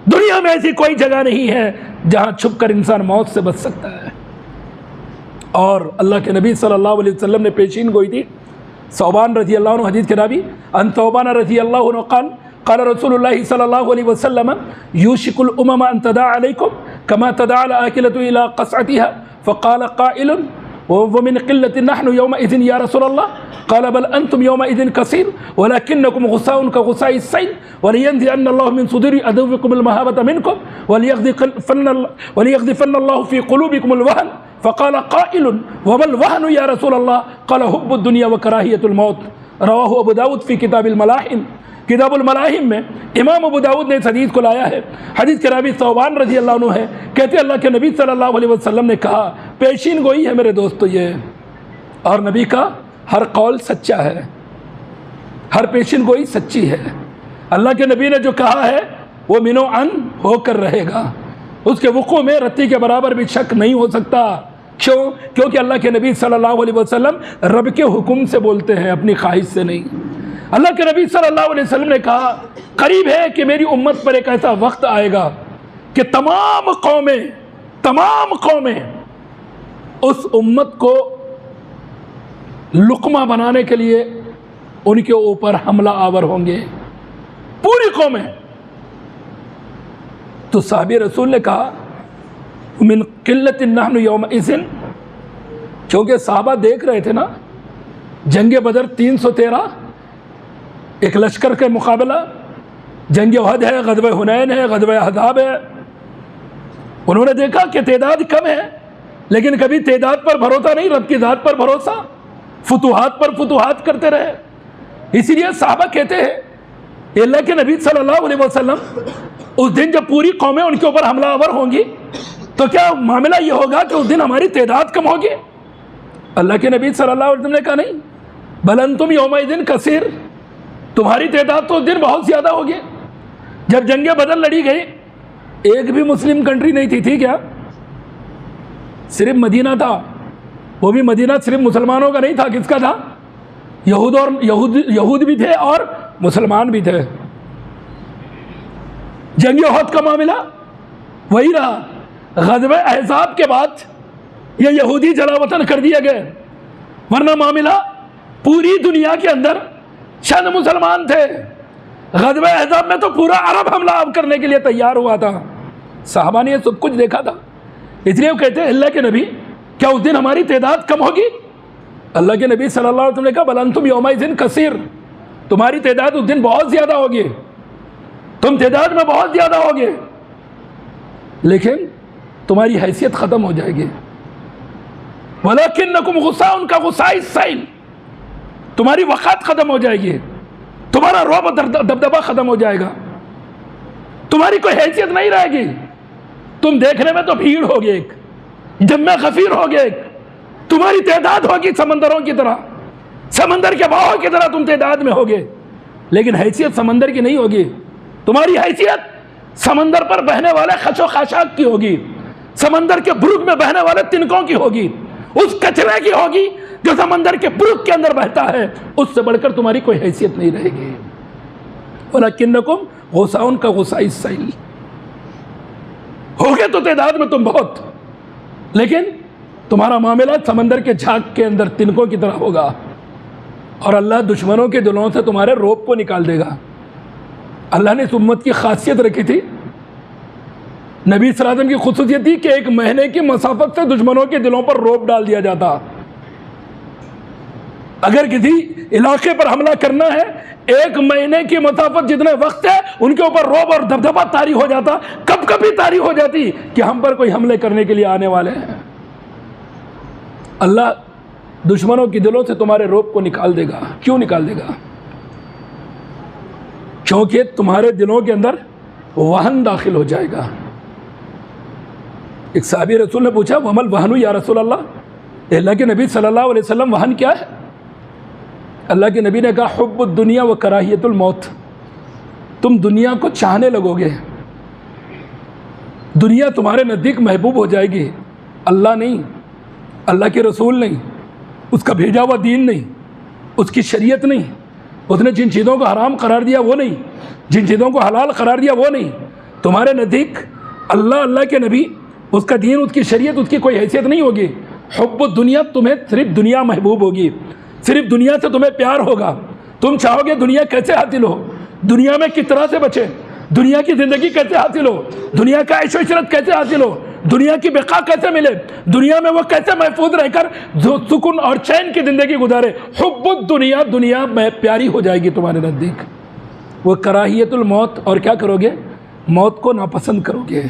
دنیا میں ایسی کوئی جگہ نہیں ہے جہاں چھپ کر انسان موت سے بچ سکتا ہے۔ اور اللہ کے نبی صلی اللہ علیہ وسلم نے پیشین گوئی تھی، ثوبان رضی اللہ عنہ حدیث کے راوی، ان ثوبان رضی اللہ عنہ قال قال رسول اللہ صلی اللہ علیہ وسلم یوشک الامم ان تداع علیکم کما تداع الاکلۃ الى قصعتها فقال قائل ومن قلة نحن يومئذ يا رسول الله قال بل أنتم يومئذ كثير ولكنكم غثاء كغثاء السيل ولينزعن الله من صدور عدوكم المهابة منكم وليقذفن الله في قلوبكم الوهن فقال قائل وما الوهن يا رسول الله قال حب الدنيا وكراهية الموت رواه ابو داود في کتاب الملاحم۔ کتاب الملاحم میں امام ابو داود نے اس حدیث کو لایا ہے۔ حدیث کے راوی ثوبان رضی اللہ عنہ ہے، کہتے ہیں اللہ کے نبی صلی اللہ علیہ وسلم نے کہا پیشین گوئی ہے میرے دوستو یہ، اور نبی کا ہر قول سچا ہے، ہر پیشین گوئی سچی ہے۔ اللہ کے نبی نے جو کہا ہے وہ منو ان ہو کر رہے گا، اس کے وقوع میں رتی کے برابر بھی شک نہیں ہو سکتا۔ کیوں؟ کیونکہ اللہ کے نبی صلی اللہ علیہ وسلم رب کے حکم سے بولتے ہیں، اپنی خواہش سے نہیں۔ اللہ کے نبی صلی اللہ علیہ وسلم نے کہا قریب ہے کہ میری امت پر ایک ایسا وقت آئے گا کہ تمام قومیں اس امت کو لقمہ بنانے کے لیے ان کے اوپر حملہ آور ہوں گے، پوری قومیں۔ تو صحابی رسول نے کہا من قلت نحن یومئذ، کیونکہ صحابہ دیکھ رہے تھے نا جنگ بدر 313 ایک لشکر کے مقابلہ، جنگ احد ہے، غزوہ حنین ہے، غزوہ احزاب ہے۔ انہوں نے دیکھا کہ تعداد کم ہے لیکن کبھی تعداد پر بھروسہ نہیں، رب کی ذات پر بھروسہ، فتوحات پر فتوحات کرتے رہے۔ اسی لیے صحابہ کہتے ہیں کہ اللہ کے نبی صلی اللہ علیہ وسلم اس دن جب پوری قومیں ان کے اوپر حملہ آور ہوں گی تو کیا معاملہ یہ ہوگا کہ اس دن ہماری تعداد کم ہوگی؟ اللہ کے نبی صلی اللہ علیہ وسلم نے کہا نہیں، بل انتم یومئذ کثیر، تمہاری تعداد تو اس دن بہت زیادہ ہوگی۔ جب جنگ بدر لڑی گئی ایک بھی مسلم کنٹری نہیں تھی کیا؟ صرف مدینہ تھا، وہ بھی مدینہ صرف مسلمانوں کا نہیں تھا، کس کا تھا؟ یہود بھی تھے اور مسلمان بھی تھے۔ جنگ احد کا معاملہ وہی رہا، غزوہ احزاب کے بعد یہ یہودی جلا وطن کر دیے گئے، ورنہ معاملہ پوری دنیا کے اندر چند مسلمان تھے۔ غزوہ احزاب میں تو پورا عرب حملہ کرنے کے لیے تیار ہوا تھا، صحابہ نے یہ سب کچھ دیکھا تھا۔ اس لیے وہ کہتے ہیں اللہ کے نبی کیا اس دن ہماری تعداد کم ہوگی؟ اللہ کے نبی صلی اللہ علیہ وسلم نے کہا بل انتم یومئذ کثیر، تمہاری تعداد اس دن بہت زیادہ ہوگی، تم تعداد میں بہت زیادہ ہوگے لیکن تمہاری حیثیت ختم ہو جائے گی۔ وَلَكِنَّكُمْ غُثَاءٌ كَغُثَاءِ السَّيْلِ، تمہاری وقات ختم ہو جائے گی، تمہارا رعب دبدبہ ختم ہو جائے گا، تمہاری کوئی حیثیت نہیں رہے گی۔ تم دیکھنے میں تو بھیڑ ہوگی، ایک جمع غفیر ہوگی، ایک تمہاری تعداد ہوگی سمندروں کی طرح، سمندر کے بہاؤ کی طرح تم تعداد میں ہوگے، لیکن حیثیت سمندر کی نہیں ہوگی۔ تمہاری حیثیت سمندر پر بہنے والے خش و خاشاک کی ہوگی، سمندر کے برگ میں بہنے والے تنکوں کی ہوگی، اس کچرے کی ہوگی جو سمندر کے برگ کے اندر بہتا ہے، اس سے بڑھ کر تمہاری کوئی حیثیت نہیں رہے گی۔ وَلَكِنَّكُمْ غُثَاءٌ كَغُثَاءِ السَّيْلِ، ہوگے تو تعداد میں تم بہت، لیکن تمہارا معاملہ سمندر کے جھاگ کے اندر تنکوں کی طرح ہوگا، اور اللہ دشمنوں کے دلوں سے تمہارے روب کو نکال دے گا۔ اللہ نے اس امت کی خاصیت رکھی تھی، نبی صلی اللہ علیہ وسلم کی خصوصیت تھی کہ ایک مہینے کی مسافت سے دشمنوں کے دلوں پر روب ڈال دیا جاتا۔ اگر کسی علاقے پر حملہ کرنا ہے 1 مہینے کی مسافت جتنے وقت ہے ان کے اوپر رعب اور دبدبہ طاری ہو جاتا، کب کبھی طاری ہو جاتی کہ ہم پر کوئی حملے کرنے کے لیے آنے والے ہیں۔ اللہ دشمنوں کے دلوں سے تمہارے رعب کو نکال دے گا۔ کیوں نکال دے گا؟ کیونکہ تمہارے دلوں کے اندر وہن داخل ہو جائے گا۔ ایک صحابی رسول نے پوچھا ومل وہن یا رسول اللہ، اللہ کے نبی صلی اللہ علیہ وسلم وہن کیا ہے؟ اللہ کے نبی نے کہا حب الدنیا و کراہیت الموت، تم دنیا کو چاہنے لگو گے، دنیا تمہارے نزدیک محبوب ہو جائے گی، اللہ نہیں، اللہ کے رسول نہیں، اس کا بھیجا ہوا دین نہیں، اس کی شریعت نہیں، اس نے جن چیزوں کو حرام قرار دیا وہ نہیں، جن چیزوں کو حلال قرار دیا وہ نہیں، تمہارے نزدیک اللہ کے نبی، اس کا دین، اس کی شریعت، اس کی کوئی حیثیت نہیں ہوگی۔ حب الدنیا، تمہیں صرف دنیا محبوب ہوگی، صرف دنیا سے تمہیں پیار ہوگا، تم چاہو گے دنیا کیسے حاصل ہو، دنیا میں کس طرح سے بچے، دنیا کی زندگی کیسے حاصل ہو، دنیا کا عیش و عشرت کیسے حاصل ہو، دنیا کی بقا کیسے ملے، دنیا میں وہ کیسے محفوظ رہ کر سکون اور چین کی زندگی گزارے۔ حب الدنیا، دنیا میں پیاری ہو جائے گی تمہارے نزدیک۔ وہ کراہیت الموت، اور کیا کرو گے؟ موت کو ناپسند کرو گے۔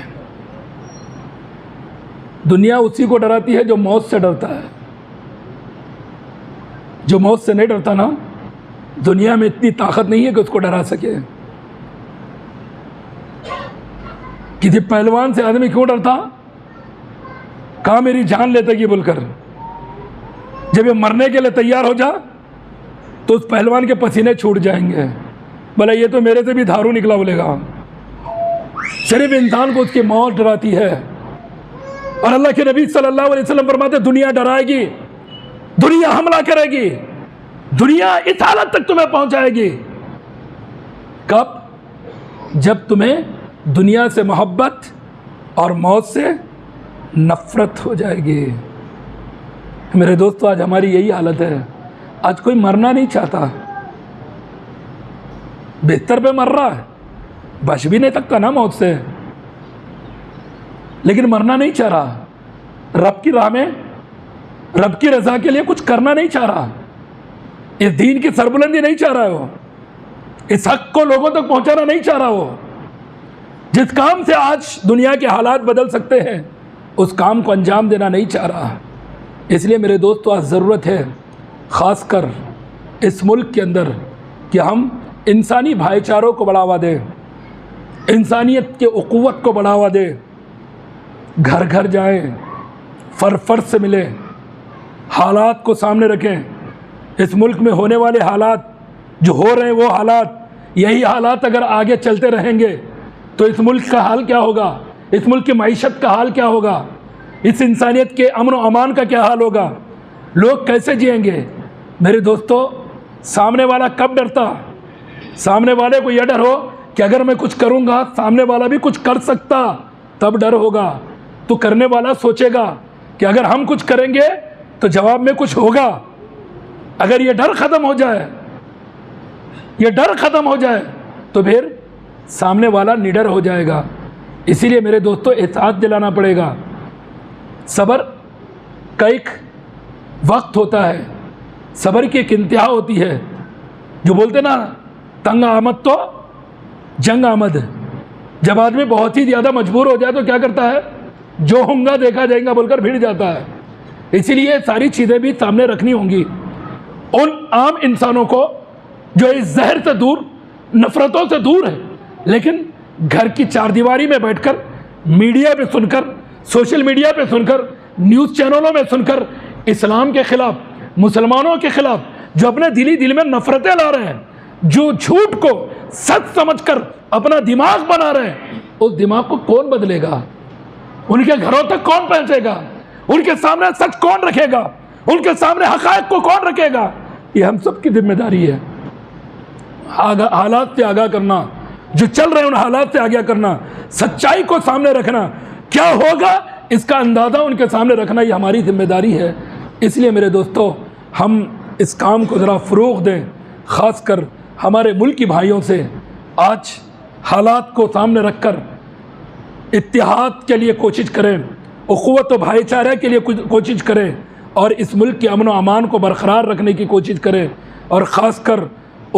دنیا اسی کو ڈراتی ہے جو موت سے ڈرتا ہے، جو موت سے نہیں ڈرتا نا، دنیا میں اتنی طاقت نہیں ہے کہ اس کو ڈرا سکے۔ کسی پہلوان سے آدمی کیوں ڈرتا؟ کہا میری جان لیتے گی بول کر، جب یہ مرنے کے لیے تیار ہو جا تو اس پہلوان کے پسینے چھوٹ جائیں گے، بھلا یہ تو میرے سے بھی دھارو نکلا بولے گا۔ صرف انسان کو اس کی موت ڈراتی ہے، اور اللہ کے نبی صلی اللہ علیہ وسلم فرماتے دنیا ڈرائے گی، دنیا حملہ کرے گی، دنیا اس حالت تک تمہیں پہنچائے گی۔ کب؟ جب تمہیں دنیا سے محبت اور موت سے نفرت ہو جائے گی۔ میرے دوستو، آج ہماری یہی حالت ہے، آج کوئی مرنا نہیں چاہتا، بستر پہ مر رہا ہے، بچ بھی نہیں سکتا نا موت سے، لیکن مرنا نہیں چاہ رہا، رب کی راہ میں رب کی رضا کے لیے کچھ کرنا نہیں چاہ رہا، اس دین کی سربلندی نہیں چاہ رہا وہ، اس حق کو لوگوں تک پہنچانا نہیں چاہ رہا وہ، جس کام سے آج دنیا کے حالات بدل سکتے ہیں اس کام کو انجام دینا نہیں چاہ رہا۔ اس لیے میرے دوستو، آج ضرورت ہے خاص کر اس ملک کے اندر کہ ہم انسانی بھائی چاروں کو بڑھاوا دیں، انسانیت کے اخوت کو بڑھاوا دیں، گھر گھر جائیں، فرد سے ملیں، حالات کو سامنے رکھیں۔ اس ملک میں ہونے والے حالات جو ہو رہے ہیں، وہ حالات، یہی حالات اگر آگے چلتے رہیں گے تو اس ملک کا حال کیا ہوگا، اس ملک کی معیشت کا حال کیا ہوگا، اس انسانیت کے امن و امان کا کیا حال ہوگا، لوگ کیسے جئیں گے؟ میرے دوستو، سامنے والا کب ڈرتا؟ سامنے والے کو یہ ڈر ہو کہ اگر میں کچھ کروں گا سامنے والا بھی کچھ کر سکتا، تب ڈر ہوگا۔ تو کرنے والا سوچے گا کہ اگر ہم کچھ کریں گے تو جواب میں کچھ ہوگا۔ اگر یہ ڈر ختم ہو جائے، یہ ڈر ختم ہو جائے تو پھر سامنے والا نڈر ہو جائے گا۔ اسی لیے میرے دوستو، احساس دلانا پڑے گا، صبر کا ایک وقت ہوتا ہے، صبر کی ایک انتہا ہوتی ہے۔ جو بولتے نا تنگ آمد تو جنگ آمد، جب آدمی بہت ہی زیادہ مجبور ہو جائے تو کیا کرتا ہے؟ جو ہوں گا دیکھا جائے گا بول کر بھیڑ جاتا ہے۔ اسی لیے ساری چیزیں بھی سامنے رکھنی ہوں گی۔ ان عام انسانوں کو جو اس زہر سے دور، نفرتوں سے دور ہے، لیکن گھر کی چار دیواری میں بیٹھ کر، میڈیا پہ سن کر، سوشل میڈیا پہ سن کر، نیوز چینلوں میں سن کر اسلام کے خلاف، مسلمانوں کے خلاف جو اپنے دل میں نفرتیں لا رہے ہیں، جو جھوٹ کو سچ سمجھ کر اپنا دماغ بنا رہے ہیں، اس دماغ کو کون بدلے گا؟ ان کے گھروں تک کون پہنچے گا؟ ان کے سامنے سچ کون رکھے گا؟ ان کے سامنے حقائق کو کون رکھے گا؟ یہ ہم سب کی ذمہ داری ہے۔ حالات سے آگاہ کرنا، جو چل رہے ہیں ان حالات سے آگاہ کرنا، سچائی کو سامنے رکھنا، کیا ہوگا اس کا اندازہ ان کے سامنے رکھنا، یہ ہماری ذمہ داری ہے۔ اس لیے میرے دوستو، ہم اس کام کو ذرا فروغ دیں، خاص کر ہمارے ملکی بھائیوں سے آج حالات کو سامنے رکھ کر اتحاد کے لیے کوشش کریں، اخوت و بھائی چارے کے لیے کوشش کریں، اور اس ملک کے امن و امان کو برقرار رکھنے کی کوشش کریں، اور خاص کر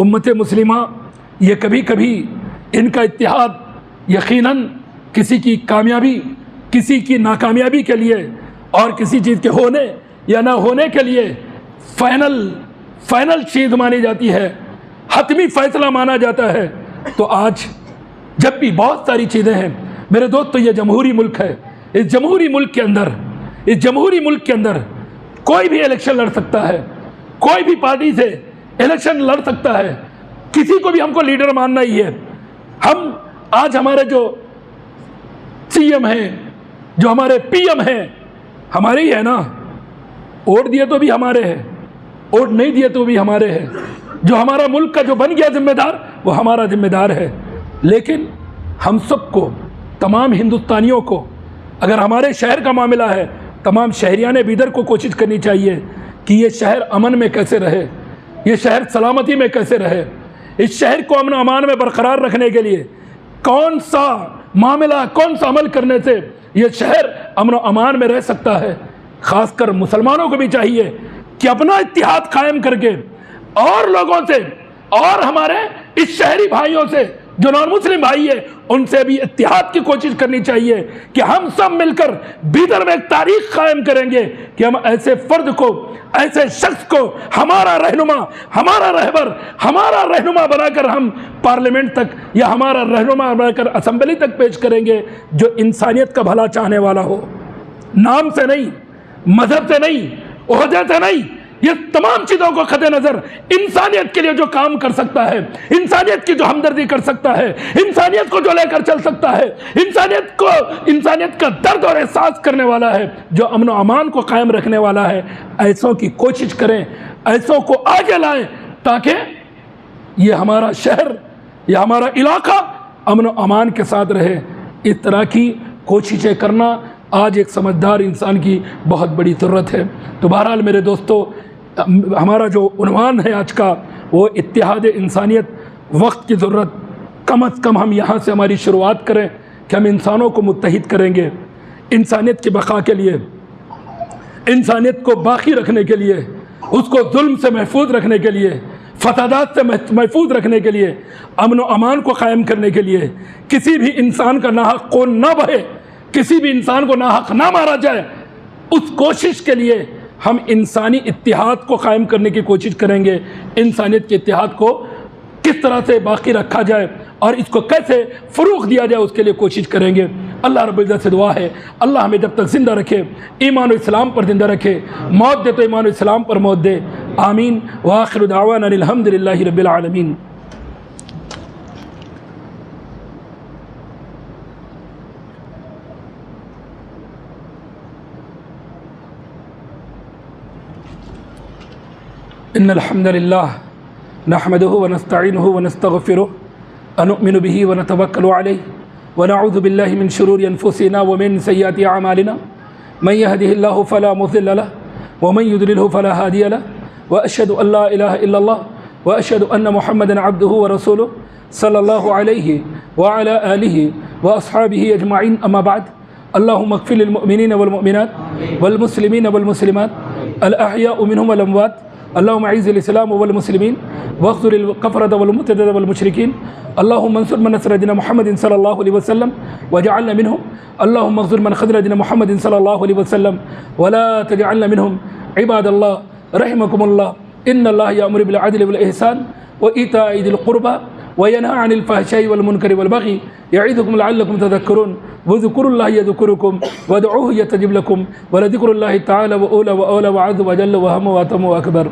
امت مسلمہ یہ کبھی کبھی ان کا اتحاد یقیناً کسی کی کامیابی کسی کی ناکامیابی کے لیے اور کسی چیز کے ہونے یا نہ ہونے کے لیے فائنل چیز مانی جاتی ہے، حتمی فیصلہ مانا جاتا ہے۔ تو آج جب بھی بہت ساری چیزیں ہیں میرے دوست، تو یہ جمہوری ملک ہے، اس جمہوری ملک کے اندر کوئی بھی الیکشن لڑ سکتا ہے، کوئی بھی پارٹی سے الیکشن لڑ سکتا ہے، کسی کو بھی ہم کو لیڈر ماننا ہی ہے۔ ہم آج ہمارے جو سی ایم ہیں، جو ہمارے پی ایم ہیں، ہمارے ہی ہے نا، ووٹ دیے تو بھی ہمارے ہیں، ووٹ نہیں دیے تو بھی ہمارے ہیں، جو ہمارا ملک کا جو بن گیا ذمہ دار وہ ہمارا ذمہ دار ہے۔ لیکن ہم سب کو، تمام ہندوستانیوں کو، اگر ہمارے شہر کا معاملہ ہے، تمام شہریان بیدر کو کوشش کرنی چاہیے کہ یہ شہر امن میں کیسے رہے، یہ شہر سلامتی میں کیسے رہے، اس شہر کو امن و امان میں برقرار رکھنے کے لیے کون سا معاملہ، کون سا عمل کرنے سے یہ شہر امن و امان میں رہ سکتا ہے۔ خاص کر مسلمانوں کو بھی چاہیے کہ اپنا اتحاد قائم کر کے اور لوگوں سے اور ہمارے اس شہری بھائیوں سے جو نان مسلم بھائی ہیں ان سے بھی اتحاد کی کوشش کرنی چاہیے کہ ہم سب مل کر بیدر میں ایک تاریخ قائم کریں گے کہ ہم ایسے فرد کو، ایسے شخص کو ہمارا رہنما، ہمارا رہبر، ہمارا رہنما بنا کر ہم پارلیمنٹ تک یا ہمارا رہنما بنا کر اسمبلی تک پیش کریں گے، جو انسانیت کا بھلا چاہنے والا ہو، نام سے نہیں، مذہب سے نہیں، عہدے سے نہیں، یہ تمام چیزوں کو خط نظر انسانیت کے لیے جو کام کر سکتا ہے، انسانیت کی جو ہمدردی کر سکتا ہے، انسانیت کو جو لے کر چل سکتا ہے، انسانیت کا درد اور احساس کرنے والا ہے، جو امن و امان کو قائم رکھنے والا ہے، ایسوں کی کوشش کریں، ایسوں کو آگے لائیں تاکہ یہ ہمارا شہر، یہ ہمارا علاقہ امن و امان کے ساتھ رہے۔ اس طرح کی کوششیں کرنا آج ایک سمجھدار انسان کی بہت بڑی ضرورت ہے۔ تو بہرحال میرے دوستو، ہمارا جو عنوان ہے آج کا وہ اتحاد انسانیت، وقت کی ضرورت۔ کم از کم ہم یہاں سے ہماری شروعات کریں کہ ہم انسانوں کو متحد کریں گے، انسانیت کی بقا کے لیے، انسانیت کو باقی رکھنے کے لیے، اس کو ظلم سے محفوظ رکھنے کے لیے، فسادات سے محفوظ رکھنے کے لیے، امن و امان کو قائم کرنے کے لیے، کسی بھی انسان کا ناحق خون نہ بہے، کسی بھی انسان کو ناحق نہ مارا جائے، اس کوشش کے لیے ہم انسانی اتحاد کو قائم کرنے کی کوشش کریں گے۔ انسانیت کے اتحاد کو کس طرح سے باقی رکھا جائے اور اس کو کیسے فروغ دیا جائے، اس کے لیے کوشش کریں گے۔ اللہ رب العزت سے دعا ہے اللہ ہمیں جب تک زندہ رکھے ایمان و اسلام پر زندہ رکھے، موت دے تو ایمان و اسلام پر موت دے۔ آمین۔ وآخر دعوانا الحمدللہ رب العالمین۔ ان الحمد للہ نحمده ونستعینه ونستغفره ونؤمن به ونتوکل علیہ ونعوذ باللہ من شرور انفسنا ومن سیئات اعمالنا من يهده الله فلا مضل له ومن يضلل فلا هادي له واشهد ان لا اله الا الله واشهد ان محمدا عبده ورسوله صلی اللہ علیہ وعلى آلہ واصحابہ اجمعین۔ اما بعد، اللهم اغفر للمؤمنین والمؤمنات والمسلمین والمسلمات الاحیاء منهم والاموات، اللهم اعز الاسلام والمسلمين واخذل الكفرة والمرتدين والمشركين، اللهم انصر من نصر دين محمد صلى الله عليه وسلم واجعلنا منهم، اللهم اخذل من خذل دين محمد صلى الله عليه وسلم ولا تجعلنا منهم۔ عباد الله رحمكم الله، ان الله يأمر بالعدل والإحسان وإيتاء ذي القربى وينهى عن الفحشاء والمنكر والبغي يعظكم لعلكم تذكرون، واذكروا الله يذكركم وادعوه يستجب لكم ولذكر الله تعالى وأولى وأولى وعز وجل وهم وأتم وأكبر۔